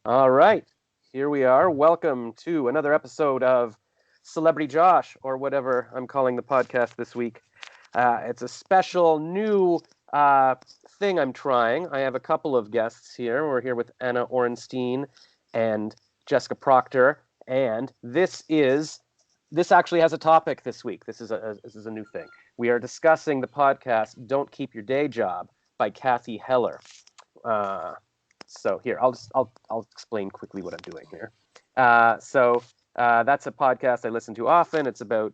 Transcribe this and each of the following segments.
All right, here we are. Welcome to another episode of Celebrity Josh, or whatever I'm calling the podcast this week. It's a special new uh, thing I'm trying. I have a couple of guests here. We're here with Anna Orenstein and Jessica Proctor, and this actually has a topic this week. This is a new thing. We are discussing the podcast "Don't Keep Your Day Job" by Kathy Heller. Uh, so here, I'll explain quickly what I'm doing here. That's a podcast I listen to often. It's about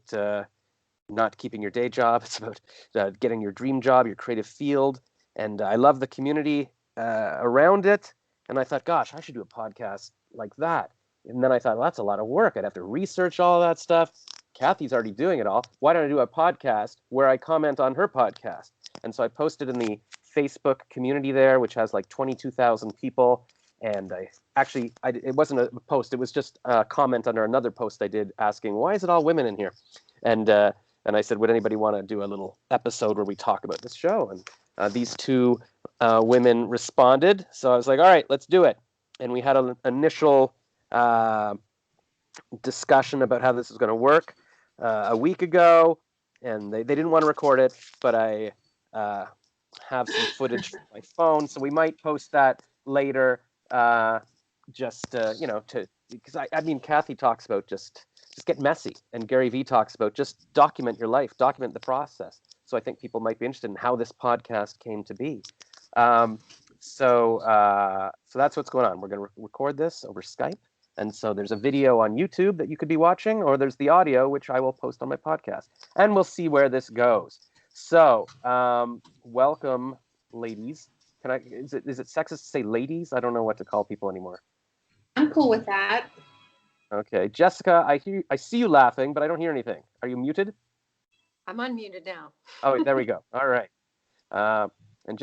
not keeping your day job. It's about getting your dream job, your creative field, and I love the community around it. And I thought, gosh, I should do a podcast like that. And then I thought, well, that's a lot of work. I'd have to research all that stuff. Kathy's already doing it all. Why don't I do a podcast where I comment on her podcast? And so I posted in the Facebook community there, which has like 22,000 people. And it wasn't a post. It was just a comment under another post I did asking, why is it all women in here? And I said, would anybody want to do a little episode where we talk about this show? And these two women responded. So I was like, all right, let's do it. And we had an initial discussion about how this is going to work a week ago. And they didn't want to record it, but I have some footage from my phone. So we might post that later because I mean, Kathy talks about just get messy, and Gary Vee talks about just document your life, document the process. So I think people might be interested in how this podcast came to be. So that's what's going on. We're going to record this over Skype, and so there's a video on YouTube that you could be watching, or there's the audio, which I will post on my podcast, and we'll see where this goes. So welcome, ladies. Is it sexist to say ladies? I don't know what to call people anymore. I'm cool with that. Okay, Jessica, I see you laughing, but I don't hear anything. Are you muted? I'm unmuted now. Oh, there we go. All right. And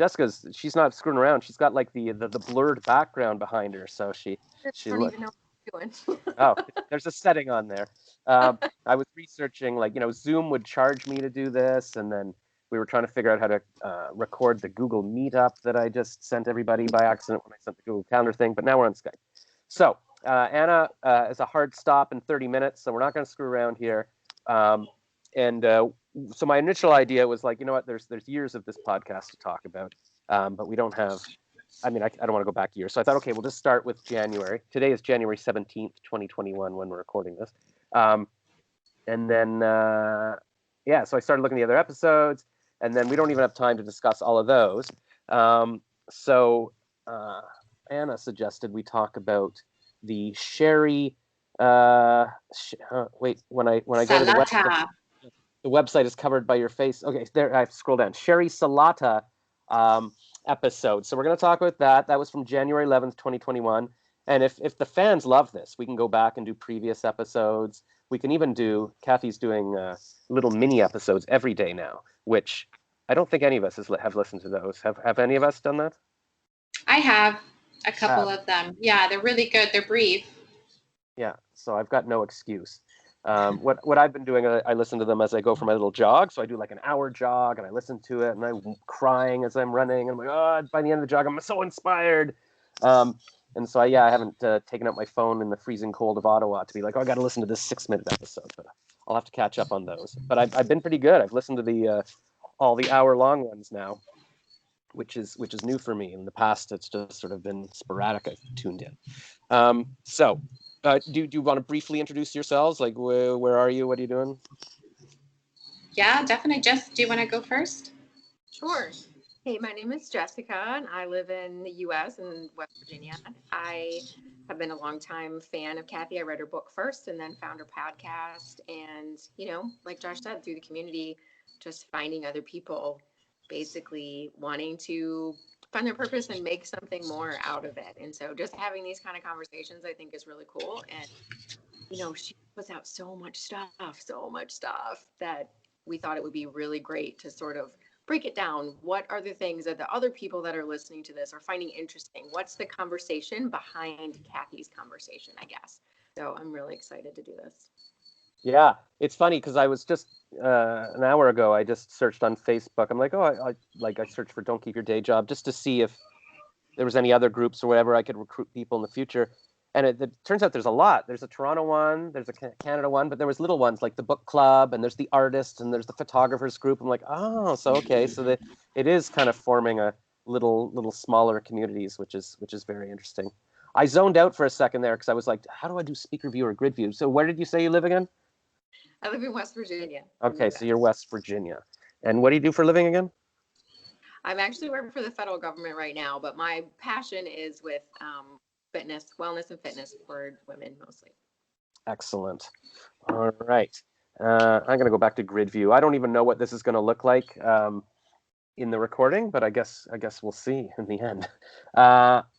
she's not screwing around. She's got like the blurred background behind her, so she don't even know what I'm doing. Oh, there's a setting on there. I was researching, Zoom would charge me to do this, and then we were trying to figure out how to record the Google Meetup that I just sent everybody by accident when I sent the Google Calendar thing, but now we're on Skype. So Anna is a hard stop in 30 minutes, so we're not going to screw around here. So my initial idea was like, you know what, there's years of this podcast to talk about, but we don't have, I don't want to go back years. So I thought, okay, we'll just start with January. Today is January 17th, 2021 when we're recording this. And then, so I started looking at the other episodes, and then we don't even have time to discuss all of those. So Anna suggested we talk about the Sheri. When I go to the website, the website is covered by your face. Okay, there I have to scroll down. Sheri Salata episode. So we're going to talk about that. That was from January 11th, 2021. And if the fans love this, we can go back and do previous episodes. We can even Kathy's doing little mini episodes every day now, which I don't think any of us have listened to those. Have any of us done that? I have a couple of them. Yeah, they're really good. They're brief. Yeah, so I've got no excuse. What I've been doing, I listen to them as I go for my little jog. So I do like an hour jog, and I listen to it, and I'm crying as I'm running. And I'm like, oh, by the end of the jog, I'm so inspired. And so I haven't taken out my phone in the freezing cold of Ottawa to be like, oh, I got to listen to this 6-minute episode. But I'll have to catch up on those. But I've been pretty good. I've listened to all the hour-long ones now, which is new for me. In the past, it's just sort of been sporadic. I've tuned in. Do you want to briefly introduce yourselves? Like, where are you? What are you doing? Yeah, definitely. Jess, do you want to go first? Sure. Hey, my name is Jessica, and I live in the U.S. in West Virginia. I have been a longtime fan of Kathy. I read her book first and then found her podcast. And, like Josh said, through the community, just finding other people basically wanting to find their purpose and make something more out of it. And so just having these kind of conversations, I think, is really cool. And, she puts out so much stuff that we thought it would be really great to sort of break it down. What are the things that the other people that are listening to this are finding interesting? What's the conversation behind Kathy's conversation, I guess? So I'm really excited to do this. Yeah, it's funny because I was just an hour ago, I just searched on Facebook. I'm like, I searched for "Don't Keep Your Day Job" just to see if there was any other groups or whatever I could recruit people in the future. And it turns out there's a lot. There's a Toronto one, there's a Canada one, but there was little ones like the book club, and there's the artists, and there's the photographers group. I'm like, oh, so okay, so that it is kind of forming a little smaller communities, which is very interesting. I zoned out for a second there because I was like, how do I do speaker view or grid view? So where did you say you live again? I live in West Virginia. Okay, so you're West Virginia. And what do you do for a living again? I'm actually working for the federal government right now, but my passion is with fitness, wellness and fitness for women mostly. Excellent. All right. I'm going to go back to grid view. I don't even know what this is going to look like in the recording, but I guess we'll see in the end.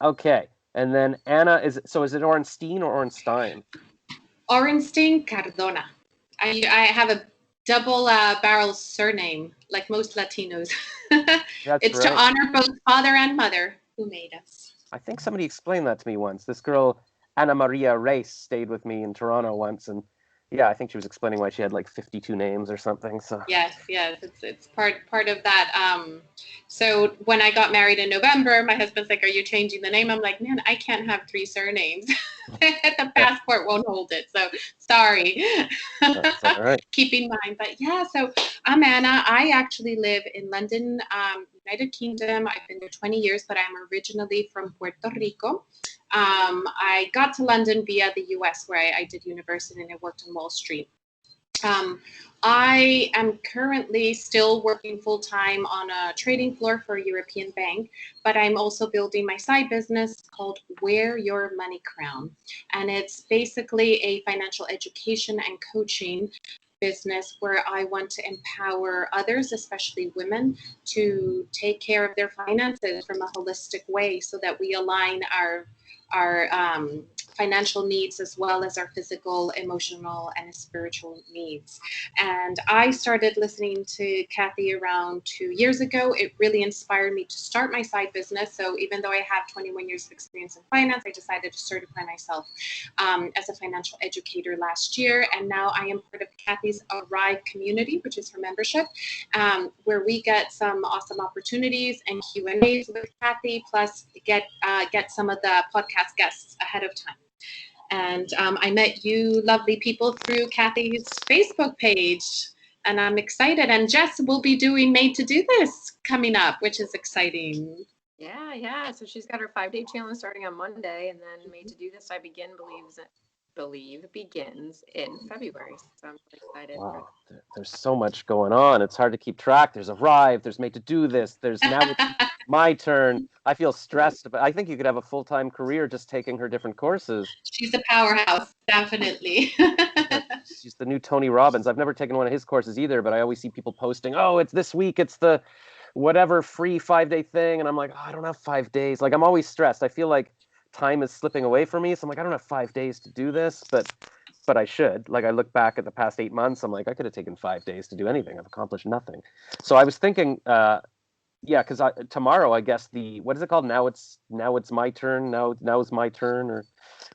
Okay. And then Anna, is it Orenstein or Orenstein? Orenstein Cardona. I have a double barrel surname, like most Latinos. It's right. To honor both father and mother who made us. I think somebody explained that to me once. This girl, Ana Maria Reis, stayed with me in Toronto once, and yeah, I think she was explaining why she had like 52 names or something. So yes, it's part of that. So when I got married in November, my husband's like, "Are you changing the name?" I'm like, "Man, I can't have 3 surnames. The passport won't hold it. So sorry." That's all right. Keep in mind, but yeah. So I'm Anna. I actually live in London, United Kingdom. I've been there 20 years, but I'm originally from Puerto Rico. I got to London via the US, where I did university and I worked on Wall Street. I am currently still working full-time on a trading floor for a European bank, but I'm also building my side business called Wear Your Money Crown. And it's basically a financial education and coaching business where I want to empower others, especially women, to take care of their finances from a holistic way so that we align our financial needs as well as our physical, emotional, and spiritual needs. And I started listening to Kathy around 2 years ago. It really inspired me to start my side business. So even though I have 21 years of experience in finance, I decided to certify myself as a financial educator last year. And now I am part of Kathy's Arrive community, which is her membership, where we get some awesome opportunities and Q&As with Kathy, plus get some of the podcast guests ahead of time. And I met you lovely people through Kathy's Facebook page, and I'm excited. And Jess will be doing Made to Do This coming up, which is exciting. Yeah. So she's got her 5-day challenge starting on Monday, and then Made to Do This begins in February. So I'm really excited. Wow, there's so much going on. It's hard to keep track. There's Arrive, there's Made to Do This, there's Now It's My Turn. I feel stressed, but I think you could have a full-time career just taking her different courses. She's a powerhouse, definitely. She's the new Tony Robbins. I've never taken one of his courses either, but I always see people posting, oh, it's this week, it's the whatever free 5-day thing, and I'm like, oh, I don't have 5 days. Like, I'm always stressed. I feel like time is slipping away from me, so I'm like, I don't have 5 days to do this, but I should. Like, I look back at the past 8 months, I'm like, I could have taken 5 days to do anything. I've accomplished nothing. So I was thinking, because tomorrow, I guess what is it called? Now it's my turn. Now is my turn, or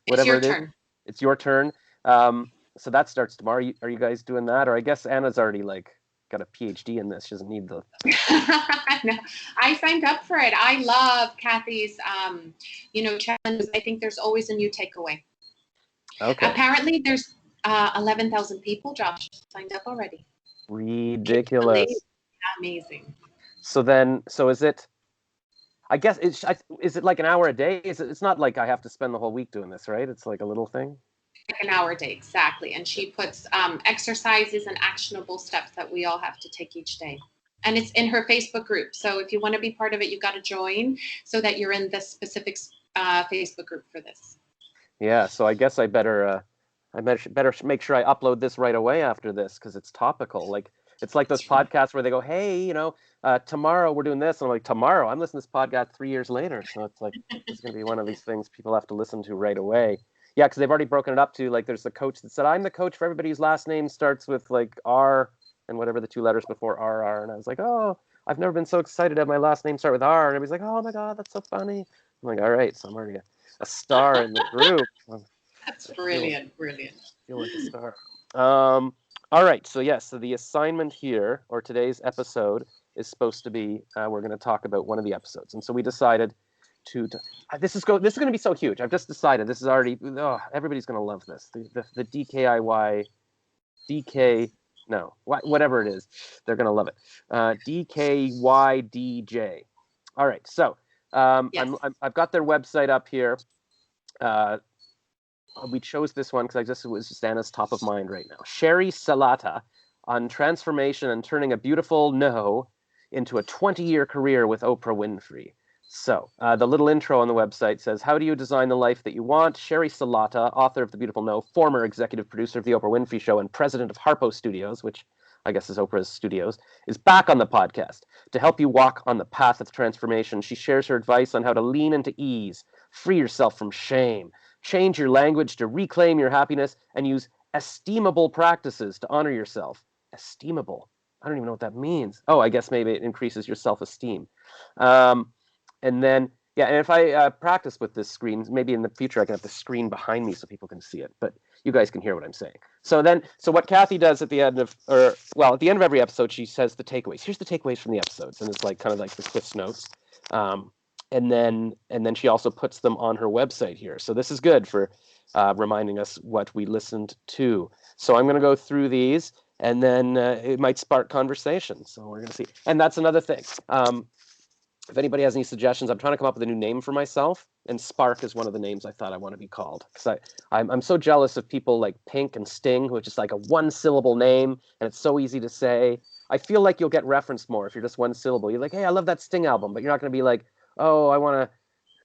whatever it is. Turn. It's your turn. So that starts tomorrow. Are you guys doing that? Or I guess Anna's already got a PhD in this. She doesn't need the. No, I signed up for it. I love Kathy's, challenges. I think there's always a new takeaway. Okay. Apparently, there's 11,000 people, Josh, signed up already. Ridiculous. Amazing. So is it? I guess is it like an hour a day? It's not like I have to spend the whole week doing this, right? It's like a little thing. Like an hour a day, exactly. And she puts exercises and actionable steps that we all have to take each day. And it's in her Facebook group. So if you want to be part of it, you got to join so that you're in the specific Facebook group for this. Yeah, so I guess I better make sure I upload this right away after this because it's topical. Like it's like those podcasts where they go, "Hey, tomorrow we're doing this," and I'm like, "Tomorrow? I'm listening to this podcast 3 years later." So it's like it's going to be one of these things people have to listen to right away. Yeah, because they've already broken it up to like there's the coach that said, "I'm the coach for everybody whose last name starts with like R and whatever the 2 letters before RR," and I was like, "Oh, I've never been so excited to have my last name start with R," and everybody's like, "Oh my God, that's so funny." I'm like, "All right, so I'm already a star in the group." That's brilliant. Feel like a star. All right, so the assignment here, or today's episode, is supposed to be, we're going to talk about one of the episodes. And so we decided This is going to be so huge. I've just decided. This is already. Oh, everybody's going to love this. The DKIY, DK. No, whatever it is, they're going to love it. DKYDJ. All right. So Yes. I've got their website up here. We chose this one because it was just Anna's top of mind right now. Sheri Salata on transformation and turning a beautiful no into a 20-year career with Oprah Winfrey. So the little intro on the website says, how do you design the life that you want? Sheri Salata, author of The Beautiful No, former executive producer of The Oprah Winfrey Show and president of Harpo Studios, which I guess is Oprah's studios, is back on the podcast. To help you walk on the path of transformation, she shares her advice on how to lean into ease, free yourself from shame, change your language to reclaim your happiness, and use esteemable practices to honor yourself. Esteemable. I don't even know what that means. Oh, I guess maybe it increases your self-esteem. And then, yeah, and if I practice with this screen, maybe in the future I can have the screen behind me so people can see it, but you guys can hear what I'm saying. So what Kathy does at the end of, at the end of every episode, she says the takeaways. Here's the takeaways from the episodes, and it's like kind of like the Cliff's Notes. And then she also puts them on her website here. So this is good for reminding us what we listened to. So I'm going to go through these, and then it might spark conversation. So we're going to see. And that's another thing. If anybody has any suggestions, I'm trying to come up with a new name for myself, and Spark is one of the names I thought I want to be called. Because I'm so jealous of people like Pink and Sting, which is like a one-syllable name, and it's so easy to say. I feel like you'll get referenced more if you're just one syllable. You're like, hey, I love that Sting album, but you're not going to be like, oh, I want to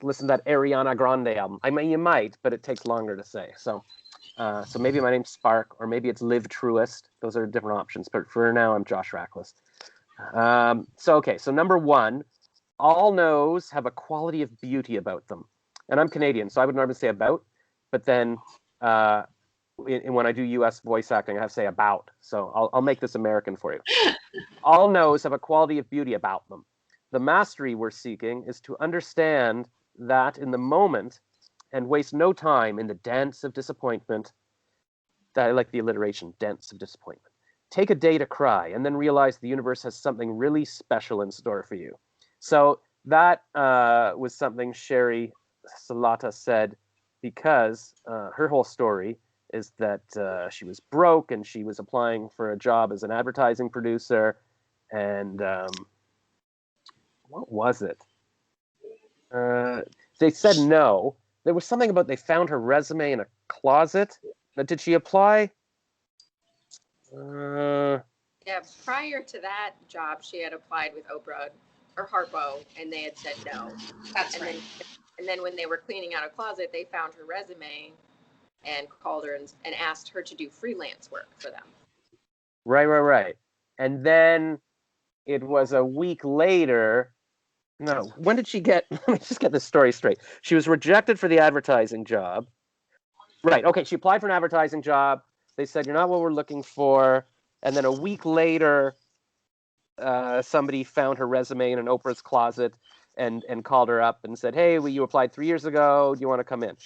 listen to that Ariana Grande album. I mean, you might, but it takes longer to say. So maybe my name's Spark, or maybe it's Liv Truist. Those are different options. But for now, I'm Josh Rackless. So number one, all no's have a quality of beauty about them. And I'm Canadian, so I would normally say about, but then when I do U.S. voice acting, I have to say about. So I'll make this American for you. All no's have a quality of beauty about them. The mastery we're seeking is to understand that in the moment and waste no time in the dance of disappointment. I like the alliteration, dance of disappointment. Take a day to cry and then realize the universe has something really special in store for you. So that was something Sheri Salata said because her whole story is that she was broke and she was applying for a job as an advertising producer. And what was it? They said no. There was something about they found her resume in a closet. Did she apply? Yeah, prior to that job, she had applied with Oprah or Harpo, and they had said no. That's right. And then when they were cleaning out a closet, they found her resume and called her and asked her to do freelance work for them. Right. And then it was a week later. No, when did she get? Let me just get this story straight. She was rejected for the advertising job. Right. Okay. She applied for an advertising job. They said, you're not what we're looking for. And then a week later, somebody found her resume in an Oprah's closet and called her up and said, hey, you applied 3 years ago. Do you want to come in?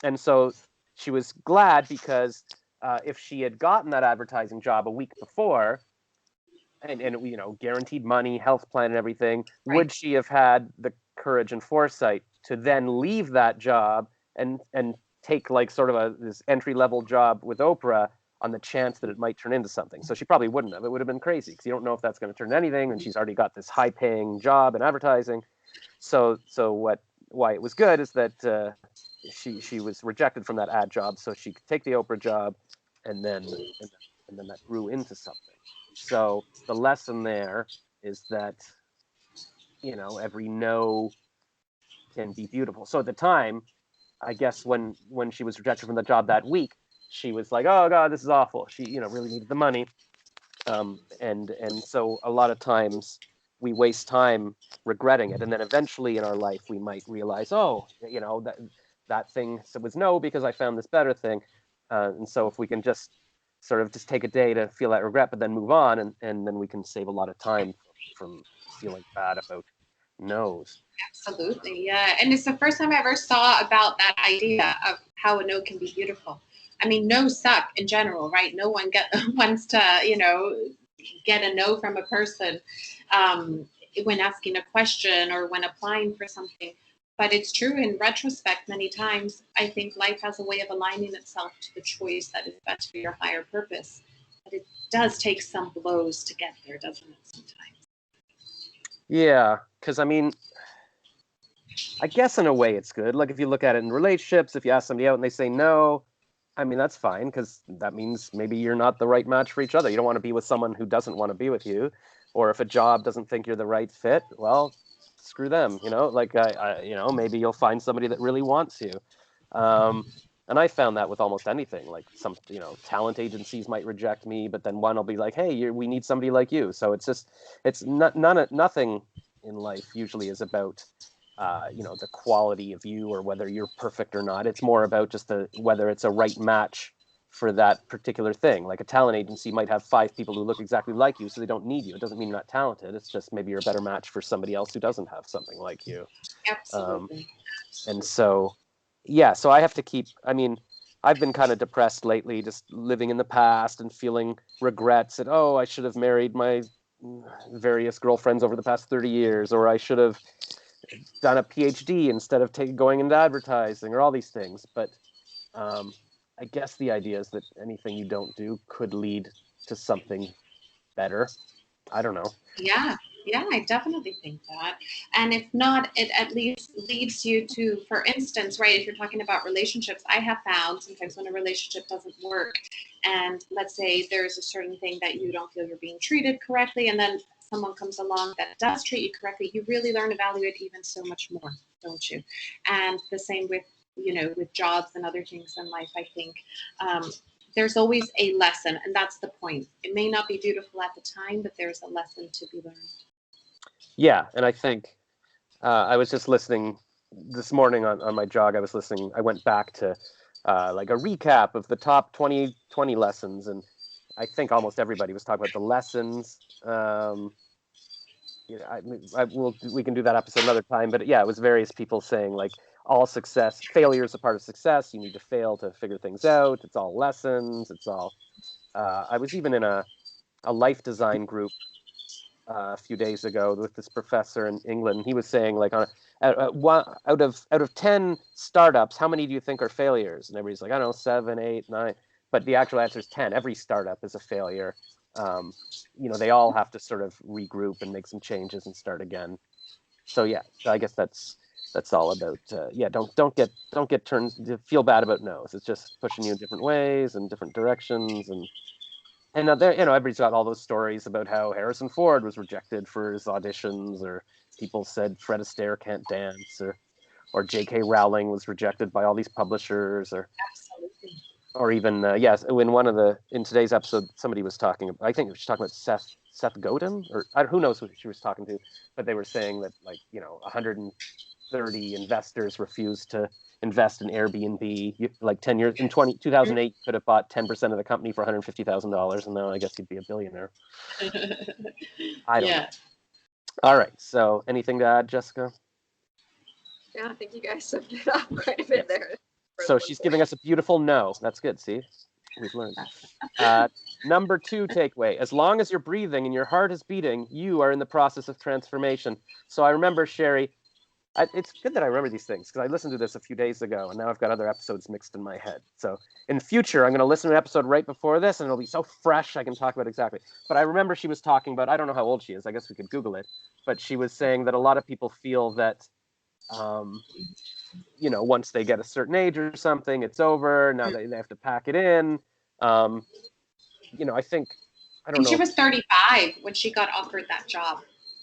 And so she was glad because if she had gotten that advertising job a week before and guaranteed money, health plan and everything, Right. would she have had the courage and foresight to then leave that job and take like sort of this entry-level job with Oprah on the chance that it might turn into something? So she probably wouldn't have. It would have been crazy because you don't know if that's going to turn into anything, and she's already got this high-paying job in advertising. So why it was good is that she was rejected from that ad job, so she could take the Oprah job, and then that grew into something. So the lesson there is that every no can be beautiful. So at the time, I guess when she was rejected from the job that week, she was like, oh God, this is awful. She, really needed the money. And so a lot of times we waste time regretting it. And then eventually in our life, we might realize, that thing was no, because I found this better thing. And so if we can just sort of just take a day to feel that regret, but then move on, and then we can save a lot of time from feeling bad about no's. Absolutely, yeah. And it's the first time I ever saw about that idea of how a no can be beautiful. I mean, no's suck in general, right? No one wants to, get a no from a person when asking a question or when applying for something. But it's true in retrospect, many times, I think life has a way of aligning itself to the choice that is best for your higher purpose. But it does take some blows to get there, doesn't it, sometimes? Yeah, because I mean, I guess in a way it's good. Like if you look at it in relationships, if you ask somebody out and they say no, I mean, that's fine because that means maybe you're not the right match for each other. You don't want to be with someone who doesn't want to be with you. Or if a job doesn't think you're the right fit, well, screw them, you know? Like, maybe you'll find somebody that really wants you. Um, and I found that with almost anything. Like some, talent agencies might reject me, but then one will be like, hey, we need somebody like you. So it's just, it's nothing in life usually is about the quality of you or whether you're perfect or not. It's more about just whether it's a right match for that particular thing. Like a talent agency might have 5 people who look exactly like you, so they don't need you. It doesn't mean you're not talented. It's just maybe you're a better match for somebody else who doesn't have something like you. Absolutely. And so, yeah, so I have to keep, I mean, I've been kind of depressed lately, just living in the past and feeling regrets that, oh, I should have married my various girlfriends over the past 30 years, or I should have done a PhD instead of going into advertising, or all these things. But I guess the idea is that anything you don't do could lead to something better. I don't know. Yeah, I definitely think that. And if not, it at least leads you to, for instance, right, if you're talking about relationships, I have found sometimes when a relationship doesn't work, and let's say there's a certain thing that you don't feel you're being treated correctly, and then someone comes along that does treat you correctly, you really learn to value it even so much more, don't you? And the same with, with jobs and other things in life, I think. There's always a lesson, and that's the point. It may not be beautiful at the time, but there's a lesson to be learned. Yeah, and I think I was just listening this morning on my jog. I went back to like a recap of the top 2020 lessons, and I think almost everybody was talking about the lessons. We can do that episode another time, but yeah, it was various people saying like all failure is a part of success. You need to fail to figure things out. It's all lessons. It's all. I was even in a life design group a few days ago with this professor in England. He was saying like out of 10 startups, how many do you think are failures? And everybody's like, I don't know, 7, 8, 9. But the actual answer is 10. Every startup is a failure. They all have to sort of regroup and make some changes and start again. So yeah, I guess that's all about don't get turned to feel bad about no's. It's just pushing you in different ways and different directions, and there, everybody's got all those stories about how Harrison Ford was rejected for his auditions, or people said Fred Astaire can't dance, or J.K. Rowling was rejected by all these publishers, Absolutely. or even in today's episode, somebody was talking. I think she was talking about Seth Godin, or who knows who she was talking to, but they were saying that 130 investors refused to invest in Airbnb. Like 10 years in 2008, could have bought 10% of the company for $150,000, and now I guess you'd be a billionaire. I don't know. All right. So, anything to add, Jessica? Yeah, I think you guys summed it up quite a bit there. So she's giving us a beautiful no. That's good. See, we've learned. Number 2 takeaway: as long as you're breathing and your heart is beating, you are in the process of transformation. So I remember, Sheri, it's good that I remember these things because I listened to this a few days ago, and now I've got other episodes mixed in my head. So in the future, I'm going to listen to an episode right before this, and it'll be so fresh I can talk about exactly. But I remember she was talking about, I don't know how old she is. I guess we could Google it. But she was saying that a lot of people feel that, once they get a certain age or something, it's over. Now they have to pack it in. I think, I don't know. She was 35 when she got offered that job.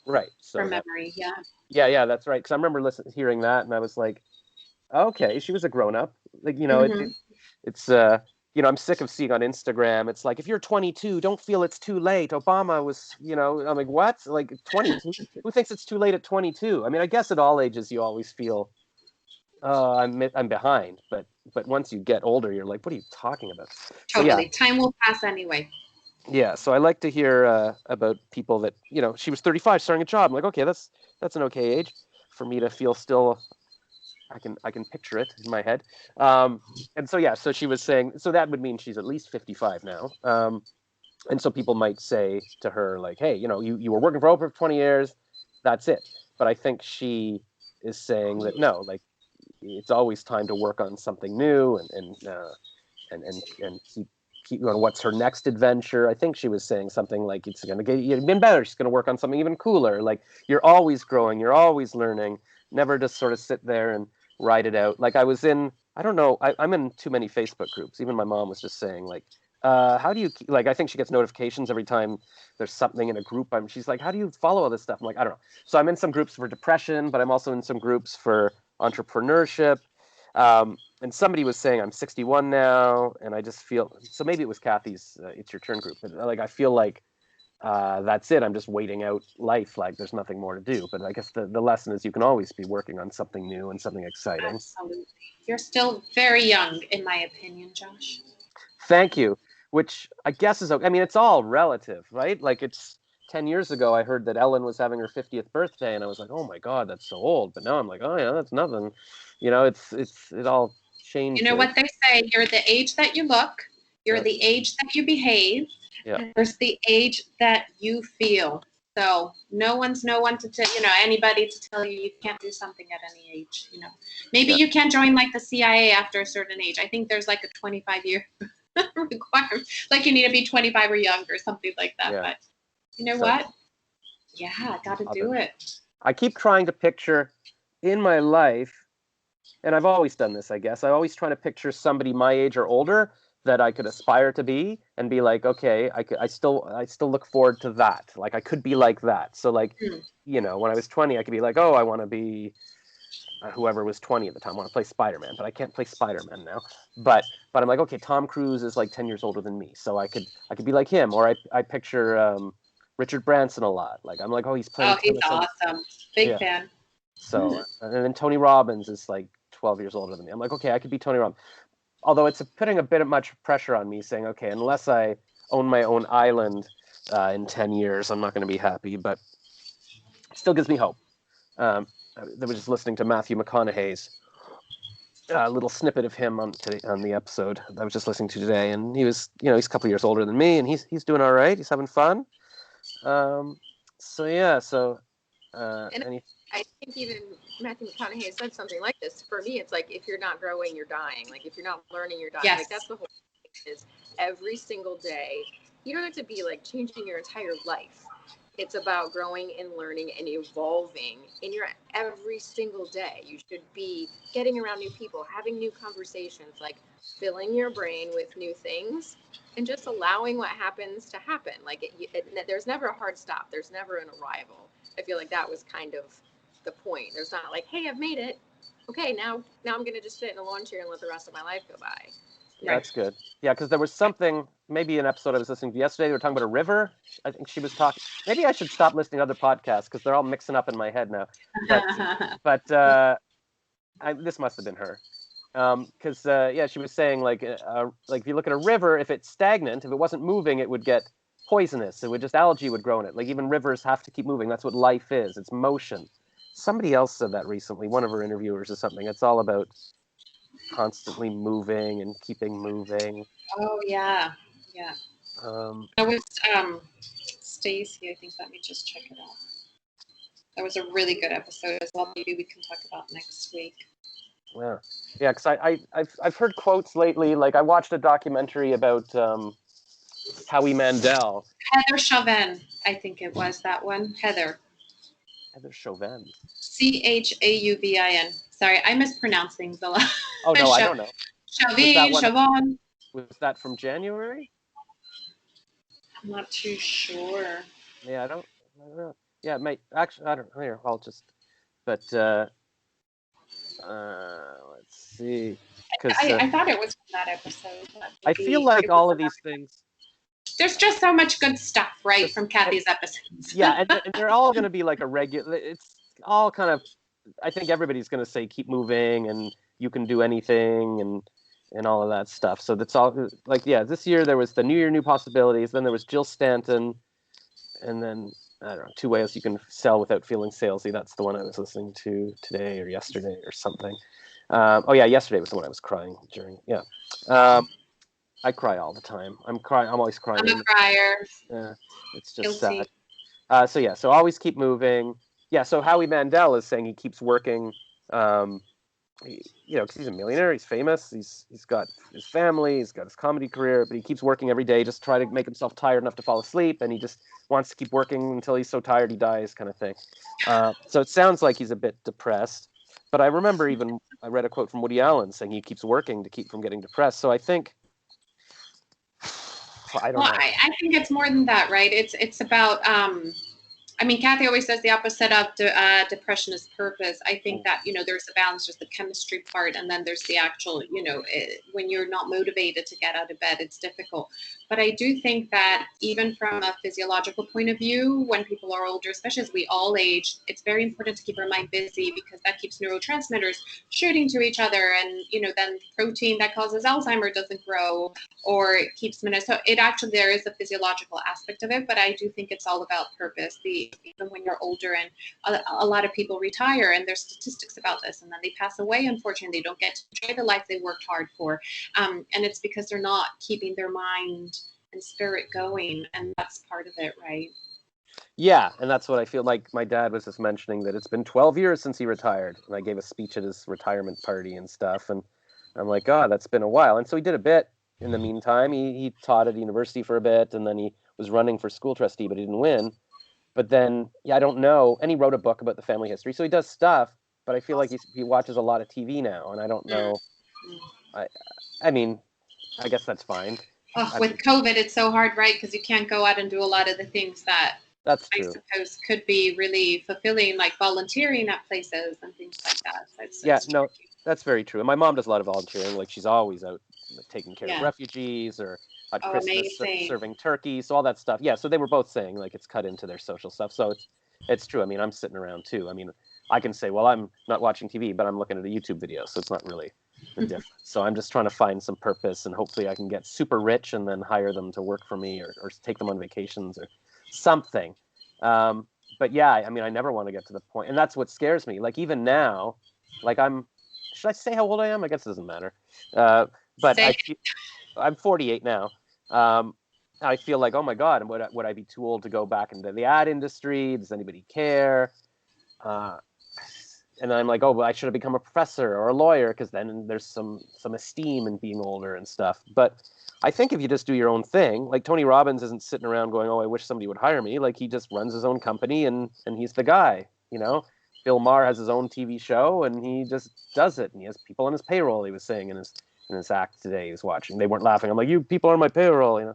Right. So from memory, yeah. Yeah, that's right. Because I remember hearing that, and I was like, okay, she was a grown up. Like, it's I'm sick of seeing on Instagram. It's like, if you're 22, don't feel it's too late. Obama was, I'm like, what? Like 22? Who thinks it's too late at 22? I mean, I guess at all ages you always feel, I'm behind. But once you get older, you're like, what are you talking about? Totally. So, time will pass anyway. Yeah, so I like to hear about people that, she was 35 starting a job. I'm like, okay, that's an okay age for me to feel still. I can picture it in my head. And so she was saying, so that would mean she's at least 55 now. And so people might say to her like, hey, you were working for Oprah for 20 years. That's it. But I think she is saying that no, like it's always time to work on something new and keep going. What's her next adventure? I think she was saying something like it's going to get even better. She's going to work on something even cooler. Like you're always growing, you're always learning. Never just sort of sit there and write it out. Like I was in, I don't know, I'm in too many Facebook groups. Even my mom was just saying like, how do you like? I think she gets notifications every time there's something in a group. She's like, how do you follow all this stuff? I'm like, I don't know. So I'm in some groups for depression, but I'm also in some groups for entrepreneurship. And somebody was saying I'm 61 now, and I just feel so. Maybe it was Kathy's "It's Your Turn" group, but like I feel like that's it. I'm just waiting out life. Like there's nothing more to do. But I guess the lesson is you can always be working on something new and something exciting. Absolutely, you're still very young, in my opinion, Josh. Thank you. Which I guess is okay. I mean, it's all relative, right? Like it's 10 years ago, I heard that Ellen was having her 50th birthday, and I was like, oh my God, that's so old. But now I'm like, oh yeah, that's nothing. You know, it all changed. You know what they say, you're the age that you look, you're Yeah. the age that you behave, Yeah. and there's the age that you feel. So no one's no one to tell, anybody to tell you can't do something at any age, Maybe Yeah. you can't join like the CIA after a certain age. I think there's like a 25-year requirement. Like you need to be 25 or younger, something like that. Yeah. But you know what? Yeah, got to do it. I keep trying to picture in my life, and I've always done this, I guess. I always try to picture somebody my age or older that I could aspire to be and be like, okay, I still look forward to that. Like I could be like that. So like, when I was 20, I could be like, oh, I want to be whoever was 20 at the time. I want to play Spider-Man, but I can't play Spider-Man now. But I'm like, okay, Tom Cruise is like 10 years older than me, so I could be like him. Or I picture Richard Branson a lot. Like I'm like, oh, he's playing. Oh, he's awesome. Big fan. So and then Tony Robbins is like 12 years older than me. I'm like, okay, I could be Tony Robbins. Although it's putting a bit of much pressure on me, saying, okay, unless I own my own island in 10 years, I'm not going to be happy. But it still gives me hope. I was just listening to Matthew McConaughey's little snippet of him on the episode I was just listening to today, and he was, he's a couple years older than me, and he's doing all right. He's having fun. So yeah, I think even Matthew McConaughey said something like this. For me, it's like if you're not growing, you're dying. Like if you're not learning, you're dying. Yes. Like that's the whole thing. Is every single day. You don't have to be like changing your entire life. It's about growing and learning and evolving in your every single day. You should be getting around new people, having new conversations, like filling your brain with new things and just allowing what happens to happen. Like there's never a hard stop. There's never an arrival. I feel like that was kind of the point. There's not like, hey, I've made it. Okay, now I'm going to just sit in a lawn chair and let the rest of my life go by. That's good. Yeah, because there was something, maybe an episode I was listening to yesterday, they were talking about a river. I think she was talking. Maybe I should stop listening to other podcasts because they're all mixing up in my head now. But this must have been her. Because she was saying like if you look at a river, if it's stagnant, if it wasn't moving, it would get poisonous. It would just algae would grow in it. Like even rivers have to keep moving. That's what life is. It's motion. Somebody else said that recently. One of her interviewers or something. It's all about constantly moving and keeping moving. Oh yeah. That was Stacy, I think. Let me just check it out. That was a really good episode as well. Maybe we can talk about next week. Yeah, because I've heard quotes lately. Like I watched a documentary about Howie Mandel. Heather Chauvin, I think it was that one. Heather Chauvin. Chauvin. Sorry, I mispronounce things a lot. Oh no, I don't know. Chauvin. Was that from January? I'm not too sure. Yeah, I don't know. Yeah, mate. Actually, I don't know. Here, I'll just. But let's see. I thought it was from that episode. I feel like all of these things. There's just so much good stuff, right, from Kathy's episodes. Yeah, and they're all going to be like a regular. It's all kind of. I think everybody's going to say keep moving and you can do anything and all of that stuff. So that's all like this year there was the New Year, New Possibilities. Then there was Jill Stanton, and then I don't know 2 ways you can sell without feeling salesy. That's the one I was listening to today or yesterday or something. Yesterday was the one I was crying during. Yeah. I cry all the time. I'm always crying. I'm a crier. Yeah, it's just sad. So always keep moving. yeah, so Howie Mandel is saying he keeps working. Um, because he's a millionaire, he's famous, he's got his family, he's got his comedy career, but he keeps working every day, just try to make himself tired enough to fall asleep, and he just wants to keep working until he's so tired he dies, kind of thing. So it sounds like he's a bit depressed. But I remember I read a quote from Woody Allen saying he keeps working to keep from getting depressed. So I think, I don't Well, know. I think it's more than that, right? It's about I mean, Kathy always says the opposite of depression is purpose. I think that, there's a balance, there's the chemistry part, and then there's the actual, when you're not motivated to get out of bed, it's difficult. But I do think that even from a physiological point of view, when people are older, especially as we all age, it's very important to keep our mind busy because that keeps neurotransmitters shooting to each other. And, then protein that causes Alzheimer doesn't grow, or it keeps minutes. So it actually, there is a physiological aspect of it, but I do think it's all about purpose. Even when you're older, and a lot of people retire, and there's statistics about this, and then they pass away, unfortunately, they don't get to enjoy the life they worked hard for. And it's because they're not keeping their mind and spirit going, and that's part of it, right? Yeah, and that's what I feel like. My dad was just mentioning that it's been 12 years since he retired, and I gave a speech at his retirement party and stuff, and I'm like, oh, that's been a while. And so he did a bit in the meantime. He taught at university for a bit, and then he was running for school trustee, but he didn't win. But then, yeah, I don't know. And he wrote a book about the family history, so he does stuff. But I feel like he watches a lot of TV now, and I don't know. I I mean, I guess that's fine. Oh, with COVID, it's so hard, right? Because you can't go out and do a lot of the things that That's I true. suppose could be really fulfilling, like volunteering at places and things like that. So it's No, tricky. that's very true. And my mom does a lot of volunteering. Like she's always out taking care of Yeah. refugees or at Oh, Christmas amazing. serving turkey, so all that stuff. Yeah, so they were both saying like it's cut into their social stuff. So it's true. I mean, I'm sitting around too. I mean, I can say, well, I'm not watching TV, but I'm looking at a YouTube video, so it's not really the difference. So I'm just trying to find some purpose, and hopefully I can get super rich and then hire them to work for me, or take them on vacations or something. But yeah, I mean, I never want to get to the point, and that's what scares me. Like even now, like should I say how old I am? I guess it doesn't matter. But I'm 48 now. I feel like, oh my God, would I be too old to go back into the ad industry? Does anybody care? And then I'm like, oh, well, I should have become a professor or a lawyer, because then there's some esteem in being older and stuff. But I think if you just do your own thing, like Tony Robbins isn't sitting around going, oh, I wish somebody would hire me. Like he just runs his own company, and he's the guy, Bill Maher has his own TV show, and he just does it. And he has people on his payroll, he was saying in his act today he was watching. They weren't laughing. I'm like, you people are on my payroll,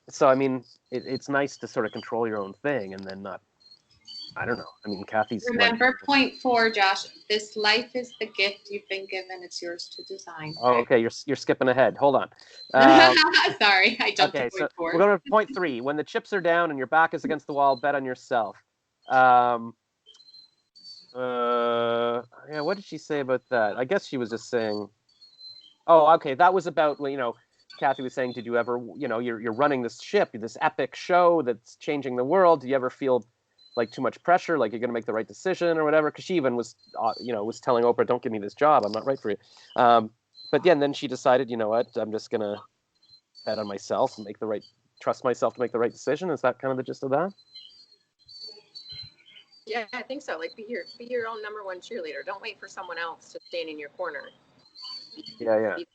So, I mean, it's nice to sort of control your own thing and then not, I don't know. I mean, Kathy's Remember point 4, Josh. This life is the gift you've been given. It's yours to design. Oh, okay. You're skipping ahead. Hold on. Sorry, I jumped Okay, to so point 4. we're going to point 3. When the chips are down and your back is against the wall, bet on yourself. Yeah, what did she say about that? I guess she was just saying, oh, okay, that was about, Kathy was saying, did you ever, you're running this ship, this epic show that's changing the world. Do you ever feel like too much pressure, like you're going to make the right decision or whatever? Because she even was, was telling Oprah, don't give me this job. I'm not right for you. But yeah, and then she decided, you know what, I'm just going to bet on myself and trust myself to make the right decision. Is that kind of the gist of that? Yeah, I think so. Like be your own number one cheerleader. Don't wait for someone else to stand in your corner. Yeah. Be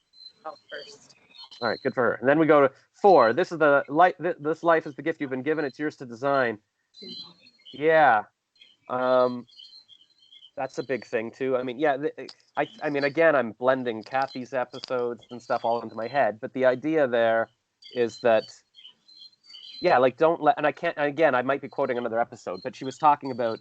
first. All right, good for her. And then we go to 4. This is the life. This life is the gift you've been given. It's yours to design. Yeah. That's a big thing too. I mean, yeah. I mean, again, I'm blending Kathy's episodes and stuff all into my head, but the idea there is that, yeah, like don't let. And I can't. Again, I might be quoting another episode, but she was talking about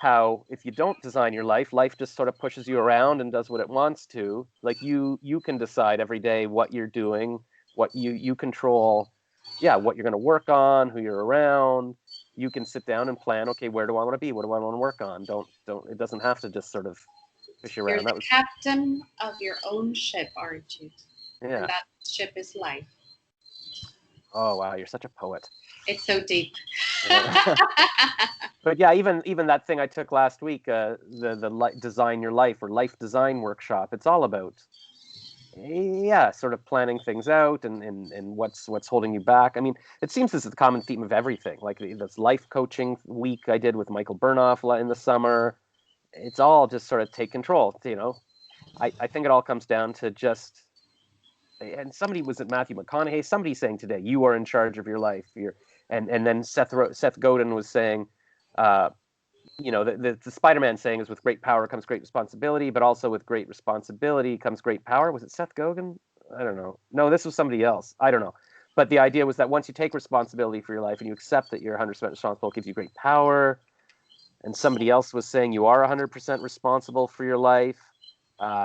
how if you don't design your life just sort of pushes you around and does what it wants to. Like you can decide every day what you're doing, what you control, what you're going to work on, who you're around. You can sit down and plan, okay, where do I want to be? What do I want to work on? Don't it doesn't have to just sort of push you around. You're the captain of your own ship, aren't you? Yeah. And that ship is life. Oh wow, you're such a poet. It's so deep. But yeah, even that thing I took last week, the design your life or life design workshop. It's all about yeah, sort of planning things out and what's holding you back. I mean, it seems this is the common theme of everything. Like this life coaching week I did with Michael Burnoff in the summer. It's all just sort of take control. I think it all comes down to just, and somebody was at Matthew McConaughey. Somebody saying today, you are in charge of your life. And then Seth Godin was saying, uh, the Spider-Man saying is with great power comes great responsibility, but also with great responsibility comes great power. Was it Seth Godin? I don't know. No, this was somebody else. I don't know. But the idea was that once you take responsibility for your life and you accept that you're 100% responsible, it gives you great power. And somebody else was saying you are 100% responsible for your life.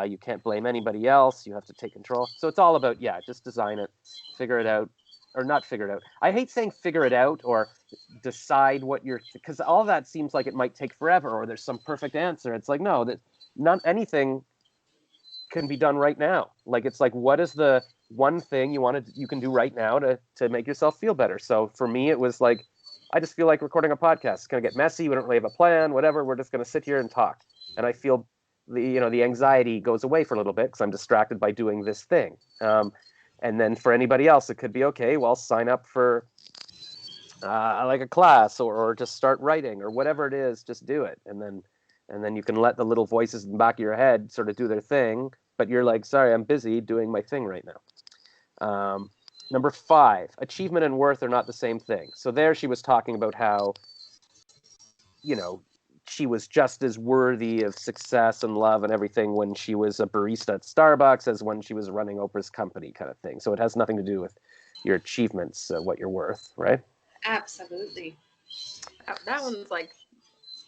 You can't blame anybody else. You have to take control. So it's all about, yeah, just design it, figure it out, or not figure it out. I hate saying figure it out or decide what you're, because all that seems like it might take forever or there's some perfect answer. It's like, no, that not anything can be done right now. Like, it's like, what is the one thing you can do right now to make yourself feel better? So for me, it was like, I just feel like recording a podcast. It's going to get messy. We don't really have a plan, whatever. We're just going to sit here and talk. And I feel the anxiety goes away for a little bit because I'm distracted by doing this thing. And then for anybody else, it could be, okay, well, sign up for like a class or just start writing or whatever it is, just do it. And then you can let the little voices in the back of your head sort of do their thing. But you're like, sorry, I'm busy doing my thing right now. Number 5, achievement and worth are not the same thing. So there she was talking about how, she was just as worthy of success and love and everything when she was a barista at Starbucks as when she was running Oprah's company, kind of thing. So it has nothing to do with your achievements, what you're worth, right? Absolutely. That one's like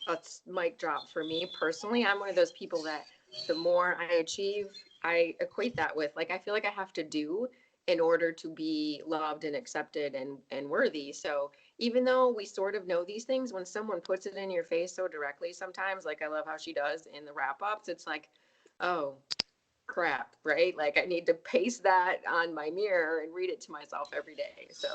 a mic drop for me personally. I'm one of those people that the more I achieve, I equate that with, like, I feel like I have to do in order to be loved and accepted and worthy. So even though we sort of know these things, when someone puts it in your face so directly sometimes, like I love how she does in the wrap ups, it's like, oh crap, right? Like I need to paste that on my mirror and read it to myself every day. So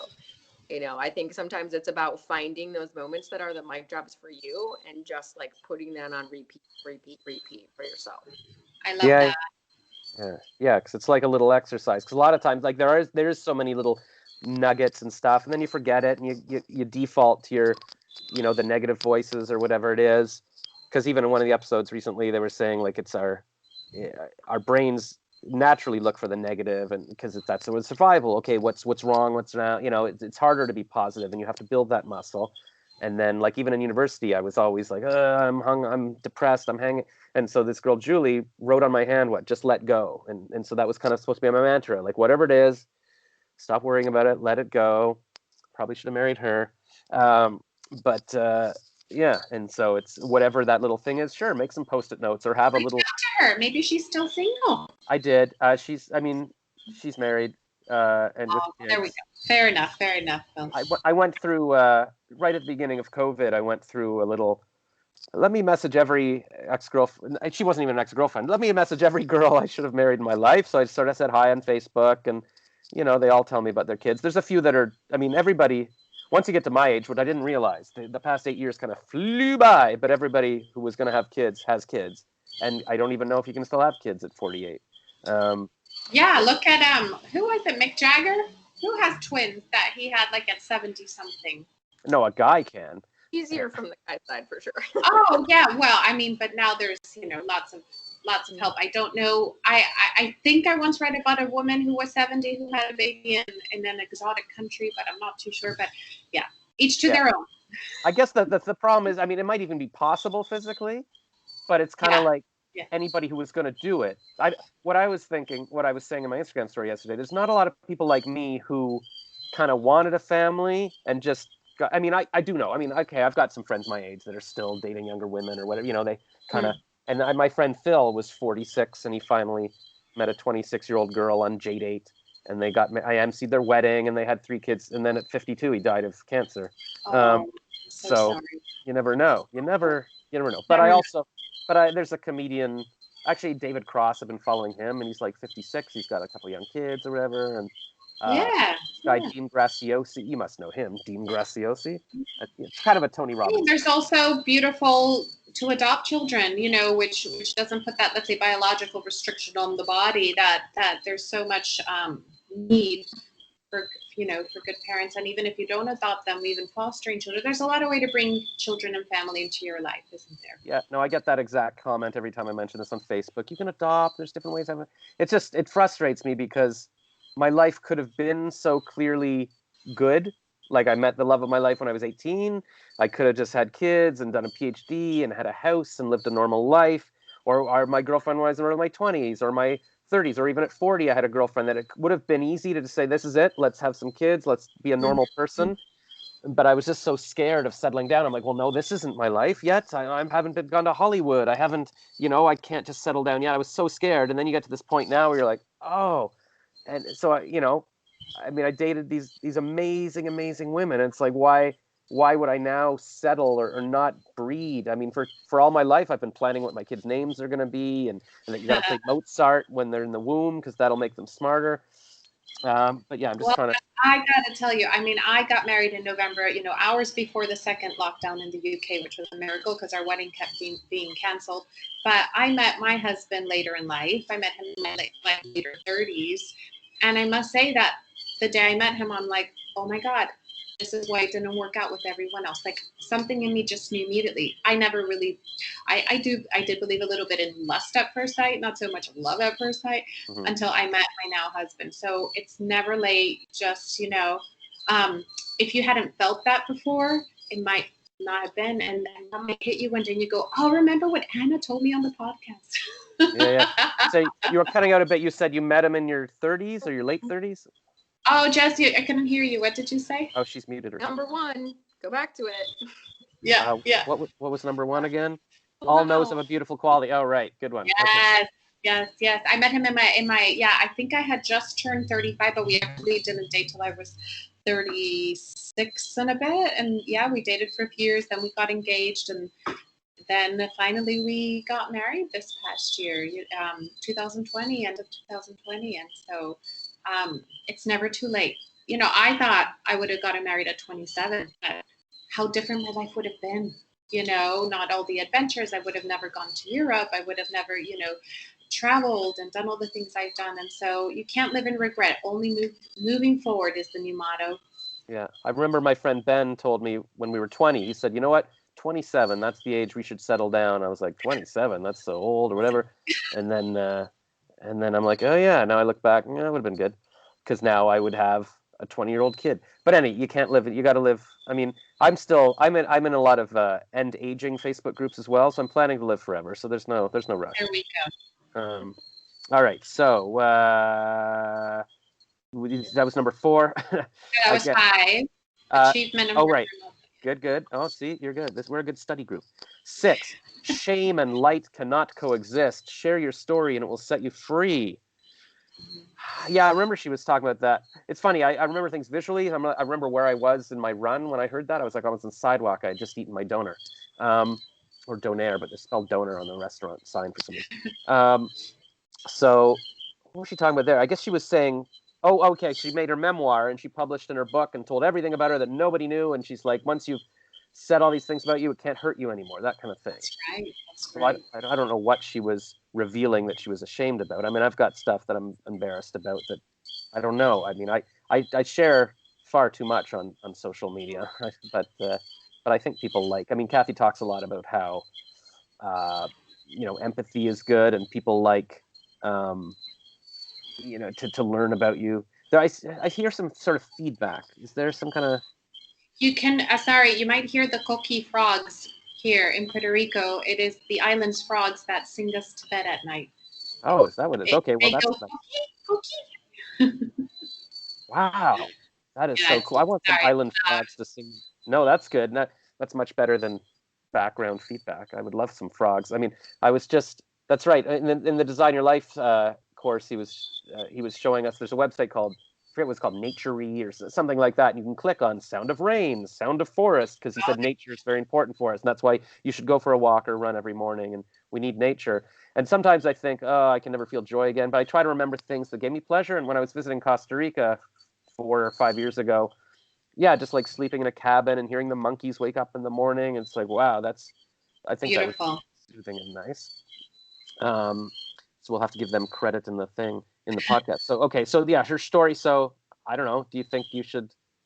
I think sometimes it's about finding those moments that are the mic drops for you and just like putting that on repeat, repeat, repeat for yourself. I love Yeah, that. yeah, because it's like a little exercise. Because a lot of times, like there's so many little nuggets and stuff, and then you forget it, and you default to your, the negative voices or whatever it is. Because even in one of the episodes recently, they were saying like it's our brains naturally look for the negative, and because that's with survival. Okay, what's wrong? What's not? It's harder to be positive, and you have to build that muscle. And then, like even in university, I was always like, I'm depressed, I'm hanging. And so this girl Julie wrote on my hand, just let go. And so that was kind of supposed to be my mantra, like whatever it is, stop worrying about it, let it go. Probably should have married her. But yeah, and so it's whatever that little thing is. Sure, make some post-it notes or have a Reach little. out to her. Maybe she's still single. I did. She's married and with Oh, kids. there we go. Fair enough. Fair enough. Phil. I went through right at the beginning of COVID. I went through a little. Let me message every ex-girlfriend. She wasn't even an ex-girlfriend. Let me message every girl I should have married in my life. So I sort of said hi on Facebook, and they all tell me about their kids. There's a few that are. I mean, everybody. Once you get to my age, what I didn't realize, the past 8 years kind of flew by. But everybody who was going to have kids has kids, and I don't even know if you can still have kids at 48. Yeah, look at who was it? Mick Jagger? Who has twins that he had like at 70 something? No, a guy can. Easier from the guy's side for sure. Oh yeah, well, I mean, but now there's lots of help. I don't know. I think I once read about a woman who was 70 who had a baby in an exotic country, but I'm not too sure. But yeah, each to their own. I guess the problem is, I mean, it might even be possible physically, but it's kind of like anybody who was going to do it. What I was saying in my Instagram story yesterday, there's not a lot of people like me who kind of wanted a family and just got, I mean, I do know. I mean, okay, I've got some friends my age that are still dating younger women or whatever, they kind of, and my friend Phil was 46 and he finally met a 26-year-old girl on J-Date. And I emceed their wedding, and they had 3 kids. And then at 52, he died of cancer. Oh, so sorry. You never know. You never know. But there's a comedian, actually David Cross. I've been following him, and he's like 56. He's got a couple young kids or whatever, and Yeah. This guy, Yeah. Dean Graciosi, you must know him, Dean Graciosi. It's kind of a Tony I mean, Robbins. there's also beautiful to adopt children, which doesn't put that, let's say, biological restriction on the body. That there's so much need for for good parents, and even if you don't adopt them, even fostering children, there's a lot of way to bring children and family into your life, isn't there? Yeah, no, I get that exact comment every time I mention this on Facebook. You can adopt. There's different ways. It frustrates me because my life could have been so clearly good. Like I met the love of my life when I was 18. I could have just had kids and done a PhD and had a house and lived a normal life. Or my girlfriend was in my 20s or my 30s, or even at 40, I had a girlfriend that it would have been easy to just say, this is it. Let's have some kids. Let's be a normal person. But I was just so scared of settling down. I'm like, well, no, this isn't my life yet. I haven't gone to Hollywood. I haven't, I can't just settle down yet. I was so scared. And then you get to this point now where you're like, oh, and so I mean, I dated these amazing, amazing women. And it's like, why would I now settle or not breed? I mean, for all my life, I've been planning what my kids' names are going to be, and that you got to play Mozart when they're in the womb because that'll make them smarter. But yeah, I'm just Well, trying to. I gotta tell you, I mean, I got married in November, hours before the second lockdown in the UK, which was a miracle because our wedding kept being canceled. But I met my husband later in life. I met him in my later 30s. And I must say that the day I met him, I'm like, oh my God, this is why it didn't work out with everyone else. Like something in me just knew immediately. I never really, I did believe a little bit in lust at first sight, not so much love at first sight, Mhm. until I met my now husband. So it's never late. Just, if you hadn't felt that before, it might not have been. And that might hit you one day and you go, oh, remember what Anna told me on the podcast. Yeah. So you were cutting out a bit. You said you met him in your 30s or your late 30s? Oh, Jesse, I couldn't hear you. What did you say? Oh, she's muted herself. Number one, go back to it. Yeah, yeah. What was number one again? Oh, All wow. knows of a beautiful quality. Oh, right. Good one. Yes, yes. I met him in my yeah, I think I had just turned 35, but we actually didn't date till I was 36 and a bit. And yeah, we dated for a few years, then we got engaged, and then finally we got married this past year, 2020, end of 2020. And so it's never too late. I thought I would have gotten married at 27, but how different my life would have been. Not all the adventures. I would have never gone to Europe. I would have never, traveled and done all the things I've done. And so you can't live in regret. Only moving forward is the new motto. Yeah. I remember my friend Ben told me when we were 20, he said, you know what? 27, that's the age we should settle down. I was like, 27, that's so old or whatever. And then I'm like, oh yeah. Now I look back, yeah, it would have been good. Because now I would have a 20-year-old kid. But you can't live it. You got to live. I mean, I'm in a lot of end aging Facebook groups as well, so I'm planning to live forever. So there's no rush. There we go. All right. So that was number 4. That was 5. Achievement. Oh, right. Good. Oh, see, you're good. We're a good study group. 6. Shame and light cannot coexist. Share your story and it will set you free. Yeah, I remember she was talking about that. It's funny. I remember things visually. I remember where I was in my run when I heard that. I was like, I was on the sidewalk. I had just eaten my doner, or donair, but it's spelled donor on the restaurant sign for some reason. So what was she talking about there? I guess she was saying, oh, okay, she made her memoir and she published in her book and told everything about her that nobody knew. And she's like, once you've said all these things about you, it can't hurt you anymore. That kind of thing. That's right. So I don't know what she was revealing that she was ashamed about. I mean, I've got stuff that I'm embarrassed about that I don't know. I mean, I share far too much on social media, but I think people I mean, Kathy talks a lot about how, empathy is good and people like, to learn about you. I hear some sort of feedback. Is there some kind of... You can, sorry, you might hear the coqui frogs here in Puerto Rico. It is the island's frogs that sing us to bed at night. Oh, is that what it is? Okay, well, They that's... go, coqui. Wow, that is so cool. I want some island frogs to sing. No, that's good. That's much better than background feedback. I would love some frogs. I mean, that's right. In the Design Your Life course, he was showing us, there's a website called, I forget what it's called, Naturey or something like that. And you can click on sound of rain, sound of forest, because he said nature is very important for us. And that's why you should go for a walk or run every morning. And we need nature. And sometimes I think, oh, I can never feel joy again. But I try to remember things that gave me pleasure. And when I was visiting Costa Rica 4 or 5 years ago. Yeah, just like sleeping in a cabin and hearing the monkeys wake up in the morning. It's like, wow, I think that was Beautiful. soothing and nice. So we'll have to give them credit in the podcast. So, okay. So yeah, her story. So I don't know. Do you think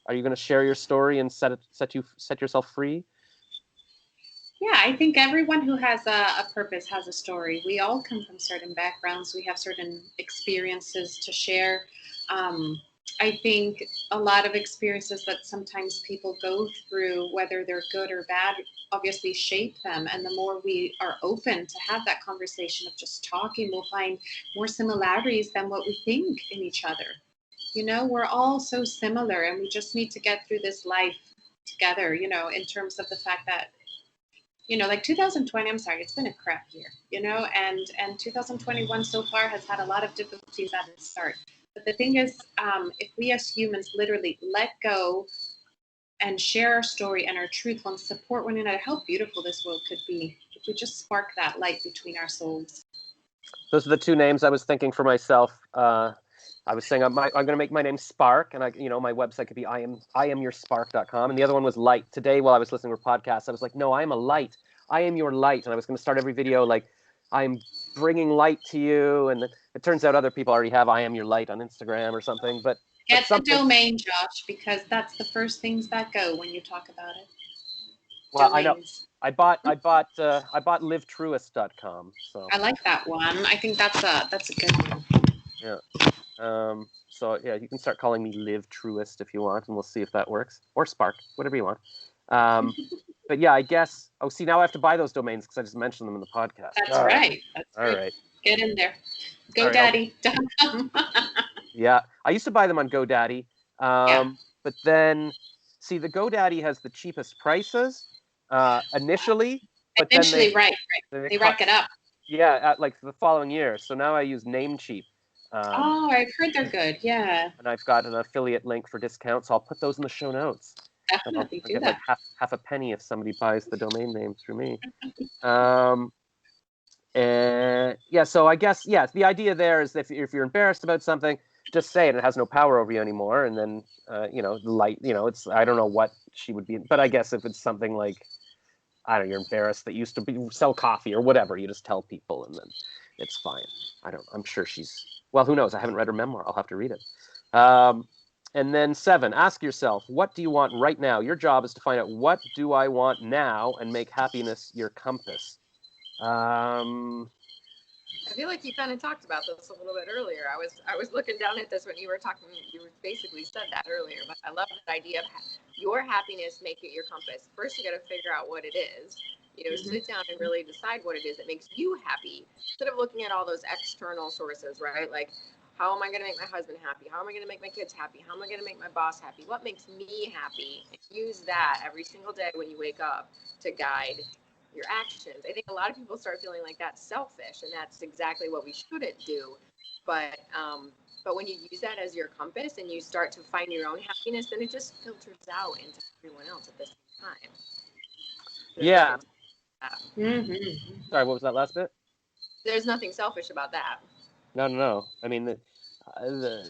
are you going to share your story and set yourself free? Yeah, I think everyone who has a purpose has a story. We all come from certain backgrounds. We have certain experiences to share. I think a lot of experiences that sometimes people go through, whether they're good or bad, obviously shape them. And the more we are open to have that conversation of just talking, we'll find more similarities than what we think in each other. We're all so similar, and we just need to get through this life together, in terms of the fact that like 2020, I'm sorry, it's been a crap year, and 2021 so far has had a lot of difficulties at the start. But the thing is, if we as humans literally let go and share our story and our truth and support one another, how beautiful this world could be if we just spark that light between our souls. Those are the two names I was thinking for myself. I was saying I'm going to make my name Spark, and my website could be IamYourSpark.com, and the other one was Light. Today, while I was listening to a podcast, I was like, no, I am a light. I am your light, and I was going to start every video like, I'm bringing light to you, and it turns out other people already have I am your light on Instagram or something. But get the domain, Josh, because that's the first things that go when you talk about it. Well, domains. I know. I bought livetruest.com. So I like that one. I think that's a good one. Yeah. So yeah, you can start calling me Live Truest if you want, and we'll see if that works. Or Spark, whatever you want. But yeah, I guess. Oh, see, now I have to buy those domains because I just mentioned them in the podcast. That's right. That's all right. Get in there. GoDaddy.com. Yeah, I used to buy them on GoDaddy. But then, see, the GoDaddy has the cheapest prices initially. But initially, then they rack it up. Yeah, like the following year. So now I use Namecheap. I've heard they're good. Yeah. And I've got an affiliate link for discounts. So I'll put those in the show notes. Definitely do get that. Like half a penny if somebody buys the domain name through me. And yeah, so I guess the idea there is that if you're embarrassed about something, just say it. It has no power over you anymore. And then light. It's I don't know what she would be, but I guess if it's something like, I don't know, you're embarrassed that you used to sell coffee or whatever, you just tell people, and then it's fine. I'm sure well, who knows? I haven't read her memoir. I'll have to read it. And then 7, ask yourself, what do you want right now? Your job is to find out, what do I want now, and make happiness your compass. I feel like you kind of talked about this a little bit earlier. I was looking down at this when you were talking. You basically said that earlier, but I love that idea of your happiness, make it your compass. First, you got to figure out what it is. Sit down and really decide what it is that makes you happy, instead of looking at all those external sources, right? Like, how am I going to make my husband happy? How am I going to make my kids happy? How am I going to make my boss happy? What makes me happy? And use that every single day when you wake up to guide your actions. I think a lot of people start feeling like that's selfish, and that's exactly what we shouldn't do. But when you use that as your compass and you start to find your own happiness, then it just filters out into everyone else at the same time. Yeah. Sorry, what was that last bit? There's nothing selfish about that. No. I mean, the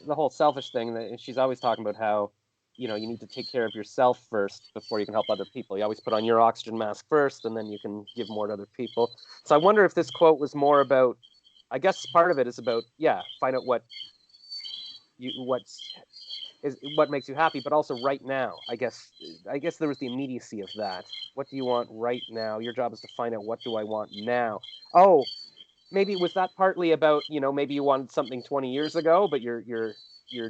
whole selfish thing, that she's always talking about how, you need to take care of yourself first before you can help other people. You always put on your oxygen mask first, and then you can give more to other people. So I wonder if this quote was more about, I guess part of it is about, find out what makes you happy, but also right now. I guess there was the immediacy of that. What do you want right now? Your job is to find out, what do I want now? Oh, maybe was that partly about, maybe you wanted something 20 years ago, but your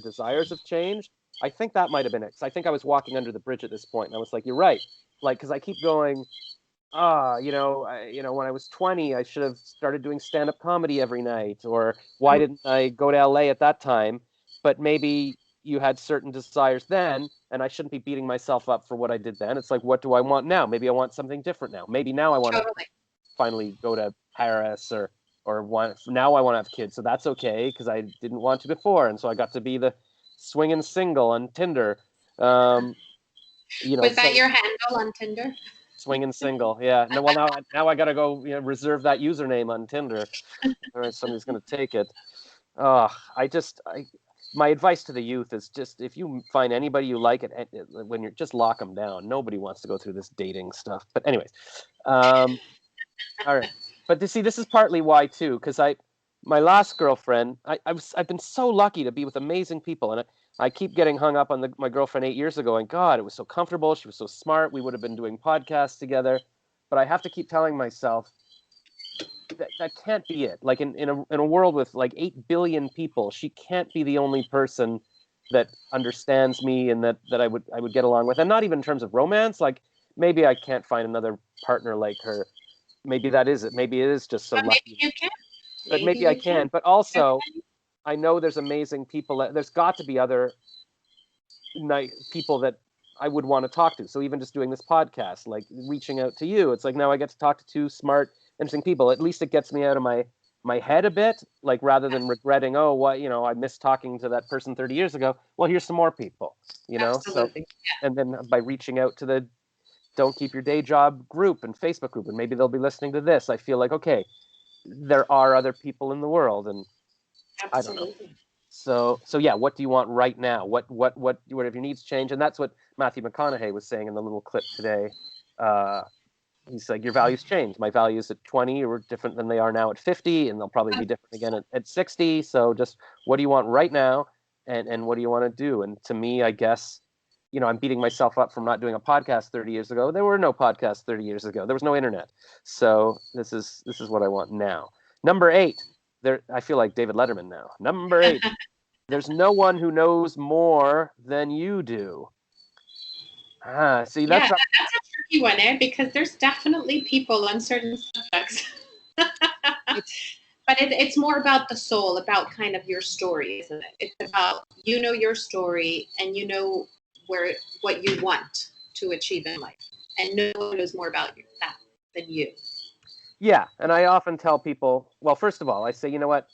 desires have changed. I think that might have been it. Because I think I was walking under the bridge at this point, and I was like, you're right. Like, because I keep going, when I was 20, I should have started doing stand-up comedy every night. Or why didn't I go to LA at that time? But maybe you had certain desires then, and I shouldn't be beating myself up for what I did then. It's like, what do I want now? Maybe I want something different now. Maybe now I want to finally go to Paris, now I want to have kids. So that's okay, because I didn't want to before. And so I got to be the swinging single on Tinder. Was that your handle on Tinder? Swinging single, yeah. No, well, now I got to go reserve that username on Tinder. All right, somebody's going to take it. my advice to the youth is just, if you find anybody you like, when you're, just lock them down. Nobody wants to go through this dating stuff. But anyways, all right. But see, this is partly why too, because my last girlfriend, I've been so lucky to be with amazing people, and I keep getting hung up on my girlfriend 8 years ago, and God, it was so comfortable. She was so smart. We would have been doing podcasts together. But I have to keep telling myself that can't be it. Like in a world with like 8 billion people, she can't be the only person that understands me and that I would get along with. And not even in terms of romance. Like maybe I can't find another partner like her. Maybe that is it. Maybe it is just so But maybe lucky. you can. But Maybe maybe I you can. can. But also, Okay. I know there's amazing people. There's got to be other people that I would want to talk to. So even just doing this podcast, like reaching out to you, it's like now I get to talk to two smart, interesting people. At least it gets me out of my head a bit, like rather than regretting, oh, what, I missed talking to that person 30 years ago. Well, here's some more people, So, Absolutely. and then by reaching out to the Don't Keep Your Day Job group and Facebook group, and maybe they'll be listening to this, I feel like, okay, there are other people in the world, and I don't know. Absolutely. So yeah, what do you want right now? What if your needs change? And that's what Matthew McConaughey was saying in the little clip today. He's like, your values change. My values at 20 were different than they are now at 50, and they'll probably be different again at 60. So just what do you want right now, and what do you want to do? And to me, I guess, I'm beating myself up from not doing a podcast 30 years ago. There were no podcasts 30 years ago. There was no internet. So this is what I want now. Number 8. I feel like David Letterman now. Number 8. There's no one who knows more than you do. See, Yeah, that's a, that's a tricky one, because there's definitely people on certain subjects. But it's more about the soul, about kind of your story, isn't it? It's about, your story, and what you want to achieve in life. And no one knows more about that than you. yeah. And I often tell people, well, first of all, I say, you know what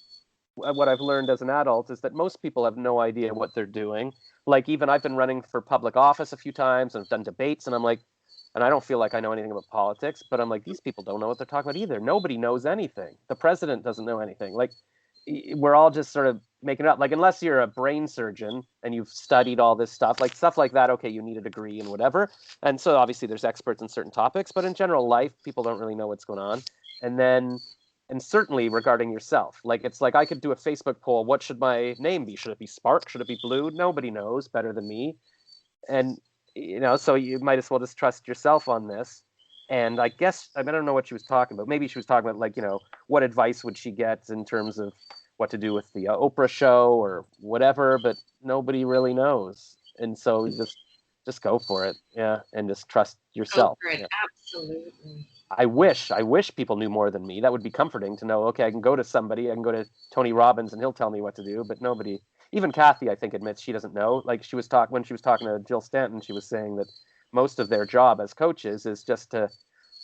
I've learned as an adult is that most people have no idea what they're doing. Like even I've been running for public office a few times and I've done debates, and I'm like, and I don't feel like I know anything about politics, but I'm like, these people don't know what they're talking about either. Nobody knows anything. The president doesn't know anything. Like we're all just sort of making it up. Like unless you're a brain surgeon and you've studied all this stuff like that, okay, you need a degree and whatever. And so obviously there's experts in certain topics, but in general life, people don't really know what's going on. And then and certainly regarding yourself. Like it's like I could do a Facebook poll. What should my name be? Should it be Spark? Should it be Blue? Nobody knows better than me. And so you might as well just trust yourself on this. And I guess I don't know what she was talking about. Maybe she was talking about like what advice would she get in terms of what to do with the Oprah show or whatever. But nobody really knows. And so just go for it, yeah, and just trust Go yourself. for it. Yeah. Absolutely. I wish people knew more than me. That would be comforting to know, okay, I can go to somebody, I can go to Tony Robbins and he'll tell me what to do, but nobody, even Kathy, I think, admits she doesn't know. Like when she was talking to Jill Stanton, she was saying that most of their job as coaches is just to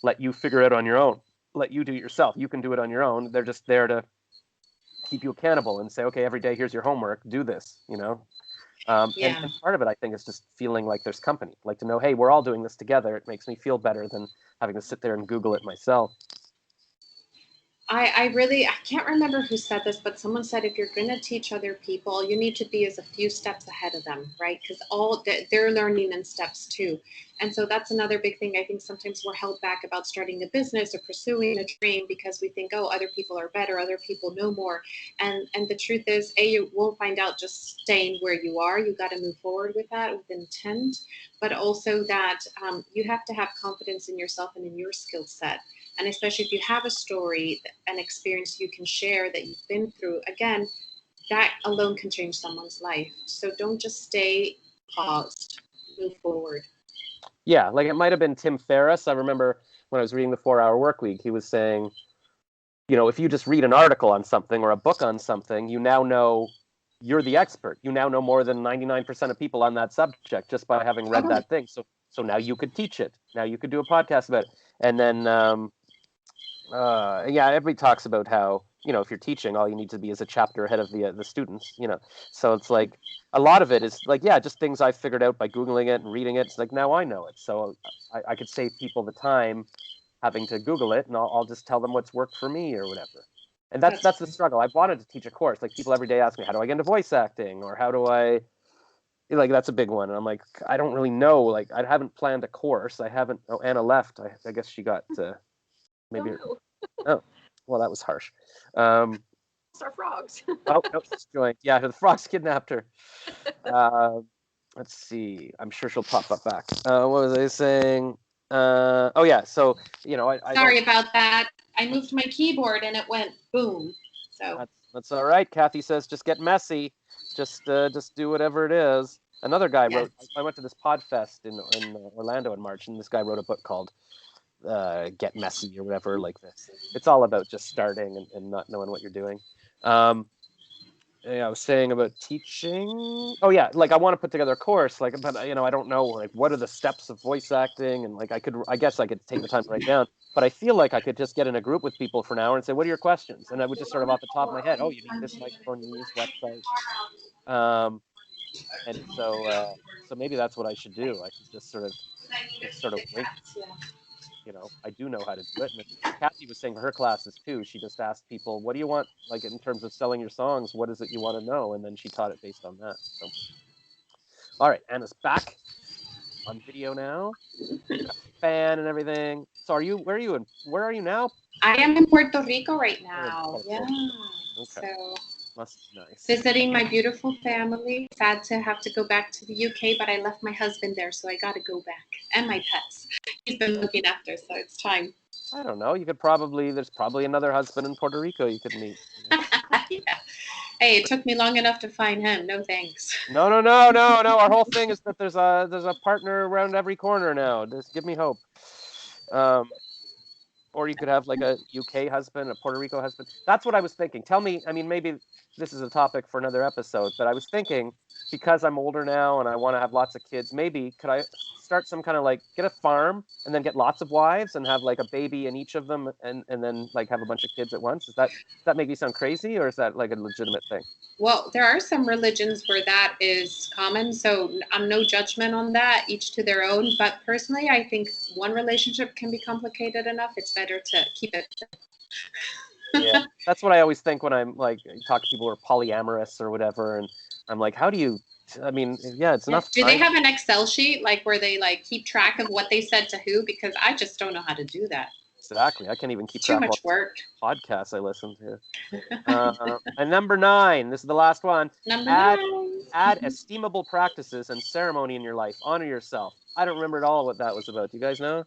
let you figure it on your own, let you do it yourself. You can do it on your own. They're just there to keep you accountable and say, okay, every day, here's your homework, do this, Yeah. And part of it, I think, is just feeling like there's company, like to know, hey, we're all doing this together. It makes me feel better than having to sit there and Google it myself. I can't remember who said this, but someone said if you're going to teach other people, you need to be as a few steps ahead of them, right? Because they're learning in steps too. And so that's another big thing. I think sometimes we're held back about starting a business or pursuing a dream because we think, oh, other people are better, other people know more. And the truth is, you won't find out just staying where you are. You got to move forward with that with intent, but also that you have to have confidence in yourself and in your skill set. And especially if you have a story, an experience you can share that you've been through, again, that alone can change someone's life. So don't just stay paused, move forward. Yeah, like it might have been Tim Ferriss. I remember when I was reading the 4 Hour Work Week, he was saying, if you just read an article on something or a book on something, you now know you're the expert. You now know more than 99% of people on that subject just by having read Totally. that thing. So now you could teach it. Now you could do a podcast about it. And then everybody talks about how if you're teaching, all you need to be is a chapter ahead of the students. So it's like a lot of it is like just things I figured out by googling it and reading it. It's like now I know it, so I could save people the time having to Google it, and I'll just tell them what's worked for me or whatever. And that's the struggle. I've wanted to teach a course. Like people every day ask me, how do I get into voice acting, or how do I, like that's a big one. And I'm like, I don't really know. Like I haven't planned a course. I haven't. Oh, Anna left. I guess she got maybe. Oh, well, that was harsh. Our frogs. Oh no, she's joined. Yeah, the frogs kidnapped her. Let's see. I'm sure she'll pop up back. What was I saying? Oh yeah. So I Sorry about that. I moved my keyboard and it went boom. So that's all right. Kathy says just get messy. Just do whatever it is. Another guy wrote. I went to this Podfest in Orlando in March, and this guy wrote a book called Get Messy or whatever like this. It's all about just starting and not knowing what you're doing. Yeah, I was saying about teaching. Oh yeah, like I want to put together a course, like, but I don't know, like, what are the steps of voice acting, and like I guess I could take the time to write down, but I feel like I could just get in a group with people for an hour and say, what are your questions? And I would just sort of off the top of my head, oh, you need this microphone, you need this website, and so maybe that's what I should do. I should just sort of wing. I do know how to do it. And Kathy was saying for her classes too, she just asked people, what do you want, like in terms of selling your songs, what is it you want to know? And then she taught it based on that. So, all right, Anna's back on video now. Fan and everything. So where are you now? I am in Puerto Rico right now. Yeah. Okay. So must be nice. Visiting my beautiful family. Sad to have to go back to the UK, but I left my husband there, so I got to go back. And my pets. He's been looking after, so it's time. I don't know. There's probably another husband in Puerto Rico you could meet. Yeah. Hey, it took me long enough to find him. No thanks. No. Our whole thing is that there's a partner around every corner now. Just give me hope. Or you could have like a UK husband, a Puerto Rico husband. That's what I was thinking. Tell me, I mean, maybe this is a topic for another episode, but I was thinking, because I'm older now and I want to have lots of kids, maybe could I start some kind of like get a farm and then get lots of wives and have like a baby in each of them and then like have a bunch of kids at once? Does that make me sound crazy, or is that like a legitimate thing? Well, there are some religions where that is common, so I'm no judgment on that, each to their own. But personally, I think one relationship can be complicated enough. It's better to keep it. Yeah, that's what I always think when I'm like talk to people who are polyamorous or whatever, and I'm like, how do you? I mean, yeah, it's enough. Do they have an Excel sheet like where they like keep track of what they said to who? Because I just don't know how to do that. Exactly. I can't even keep track of too much work. Podcasts I listen to. And number 9, this is the last one. Add esteemable practices and ceremony in your life. Honor yourself. I don't remember at all what that was about. Do you guys know?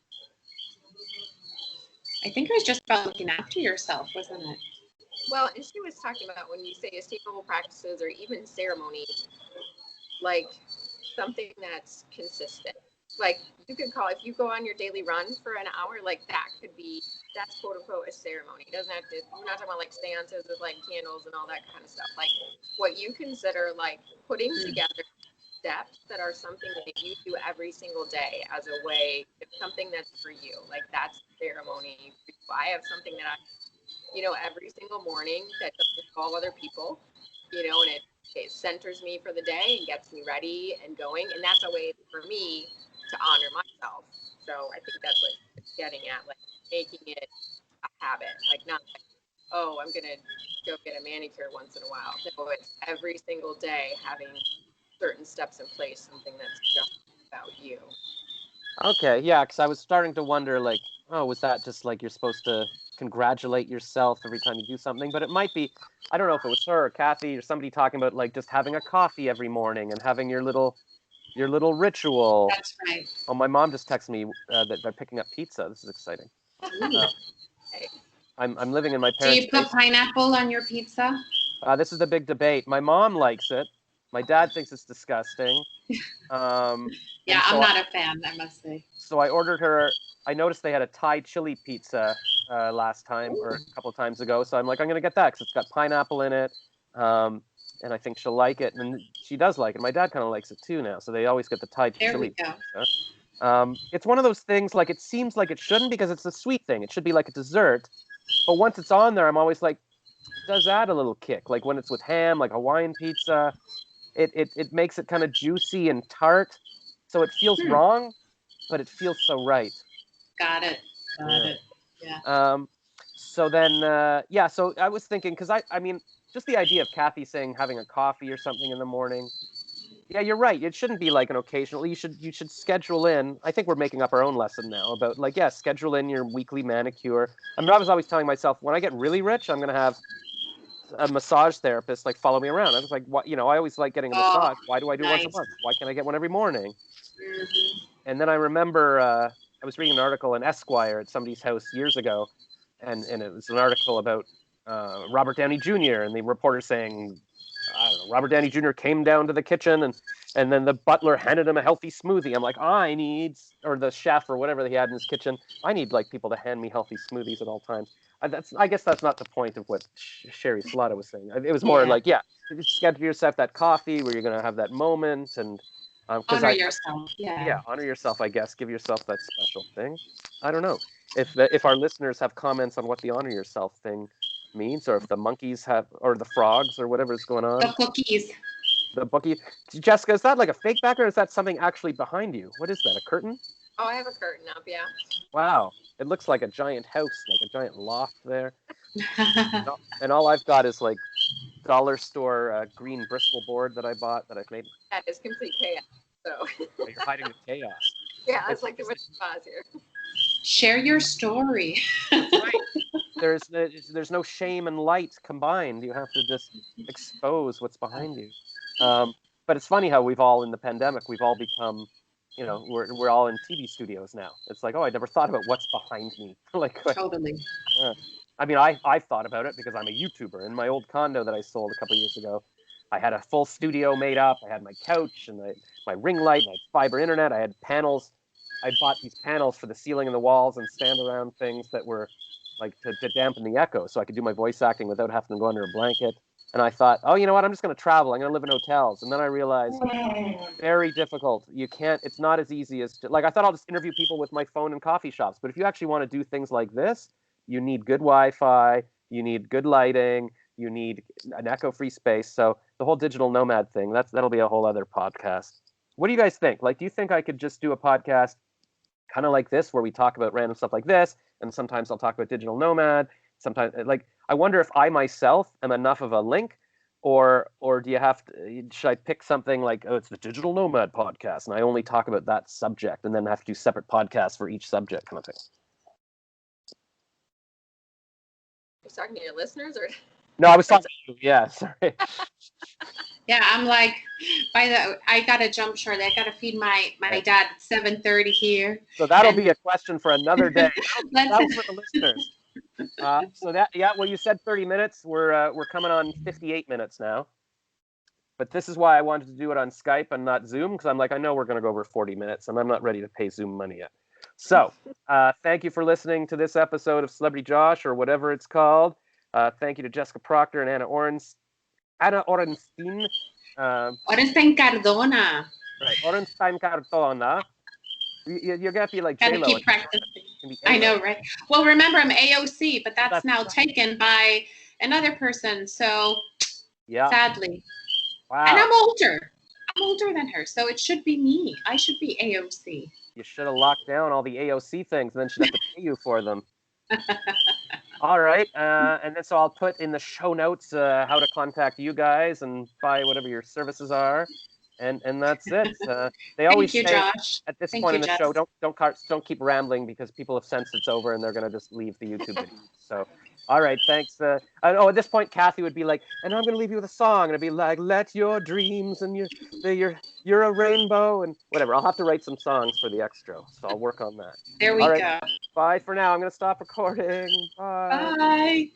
I think it was just about looking after yourself, wasn't it? Well, and she was talking about when you say esteemable practices or even ceremony, like something that's consistent. Like you could call, if you go on your daily run for an hour, like that's quote unquote a ceremony. It doesn't have to, we're not talking about like seances with like candles and all that kind of stuff. Like what you consider like putting together steps that are something that you do every single day as a way, something that's for you. Like that's ceremony. I have something that I, every single morning that doesn't involve other people, and it centers me for the day and gets me ready and going. And that's a way for me to honor myself. So I think that's what it's getting at, like making it a habit, like not like, oh, I'm going to go get a manicure once in a while. No, it's every single day having certain steps in place, something that's just about you. Okay, yeah, because I was starting to wonder, like, oh, was that just like you're supposed to congratulate yourself every time you do something? But it might be, I don't know if it was her or Kathy or somebody talking about like just having a coffee every morning and having your little ritual. That's right. Oh, my mom just texted me that they're picking up pizza. This is exciting. I'm living in my parents' Do you put pineapple on your pizza? This is the big debate. My mom likes it. My dad thinks it's disgusting. Yeah, I'm not a fan, I must say. So I ordered her. I noticed they had a Thai chili pizza last time or a couple of times ago. So I'm like, I'm going to get that because it's got pineapple in it. And I think she'll like it. And she does like it. My dad kind of likes it too now. So they always get the Thai chili pizza. It's one of those things, like it seems like it shouldn't because it's a sweet thing. It should be like a dessert. But once it's on there, I'm always like, does add a little kick. Like when it's with ham, like Hawaiian pizza, it makes it kind of juicy and tart. So it feels wrong, but it feels so right. Got it. Yeah. So then, so I was thinking, because I mean, just the idea of Kathy saying having a coffee or something in the morning. Yeah, you're right. It shouldn't be like an occasional. You should schedule in. I think we're making up our own lesson now about like, yeah, schedule in your weekly manicure. I mean, I was always telling myself when I get really rich, I'm gonna have a massage therapist like follow me around. I was like, what? I always like getting a Oh, massage. Why do I do it once a nice. month? Why can't I get one every morning? Hmm. And then I remember I was reading an article in Esquire at somebody's house years ago, and it was an article about Robert Downey Jr. and the reporter saying, I don't know, Robert Downey Jr. came down to the kitchen and then the butler handed him a healthy smoothie. I'm like, or the chef or whatever he had in his kitchen, I need like people to hand me healthy smoothies at all times. I guess that's not the point of what Sheri Salata was saying. It was more Yeah. like, yeah, schedule yourself that coffee where you're gonna have that moment and because Honor yourself. Yeah. yeah, honor yourself, I guess. Give yourself that special thing. I don't know if our listeners have comments on what the honor yourself thing means, or if the monkeys have, or the frogs, or whatever's going The on. cookies. The bookie, Jessica, is that like a fake background, or is that something actually behind you? What is that? A curtain? Oh, I have a curtain up, yeah. Wow, it looks like a giant house, like a giant loft there. And all I've got is like dollar store green Bristol board that I bought that I've made. That is complete chaos. So Oh, you're hiding the chaos. yeah, it's like the Wizard of Oz here. Share your story. That's right. There's no shame and light combined. You have to just expose what's behind you. But it's funny how we've all in the pandemic we've all become, we're all in TV studios now. It's like, oh, I never thought about what's behind me. Totally. I mean, I've thought about it because I'm a YouTuber. In my old condo that I sold a couple of years ago, I had a full studio made up. I had my couch and my ring light, and I had fiber internet. I had panels. I bought these panels for the ceiling and the walls and stand around things that were like to dampen the echo so I could do my voice acting without having to go under a blanket. And I thought, oh, you know what? I'm just going to travel. I'm going to live in hotels. And then I realized very difficult. You can't, it's not as easy as, like, I thought I'll just interview people with my phone in coffee shops. But if you actually want to do things like this, you need good Wi-Fi, you need good lighting, you need an echo-free space. So the whole digital nomad thing, that'll be a whole other podcast. What do you guys think? Like, do you think I could just do a podcast kind of like this, where we talk about random stuff like this, and sometimes I'll talk about digital nomad. Sometimes, like, I wonder if I myself am enough of a link, or do you have to? Should I pick something like, oh, it's the digital nomad podcast, and I only talk about that subject, and then have to do separate podcasts for each subject, kind of thing? You're talking to your listeners, or? No, I was talking to you. Yeah, sorry. Yeah, I'm like, I gotta jump shortly. I gotta feed my dad at 7:30 here. So that'll be a question for another day. That'll Let's for the listeners. Well, you said 30 minutes. We're coming on 58 minutes now. But this is why I wanted to do it on Skype and not Zoom, because I'm like, I know we're going to go over 40 minutes, and I'm not ready to pay Zoom money yet. So thank you for listening to this episode of Celebrity Josh, or whatever it's called. Thank you to Jessica Proctor and Anna Orenstein. Orenstein Cardona. Right, Orenstein Cardona. You're going to have to be like Gotta J-Lo. keep practicing. I know, right? Well, remember, I'm AOC, but that's now taken by another person. So, yeah, sadly. Wow. And I'm older. I'm older than her, so it should be me. I should be AOC. You should have locked down all the AOC things, and then she'd have to pay you for them. All right, and then so I'll put in the show notes how to contact you guys and buy whatever your services are, and that's it. They always Thank you, say Josh. at this point in the show, don't keep rambling, because people have sensed it's over and they're gonna just leave the YouTube video. So, all right, thanks. At this point, Kathy would be like, and I'm gonna leave you with a song, and it'd be like, let your dreams and you're a rainbow and whatever. I'll have to write some songs for the extra, so I'll work on that. There we go. Bye for now. I'm gonna stop recording. Bye. Bye.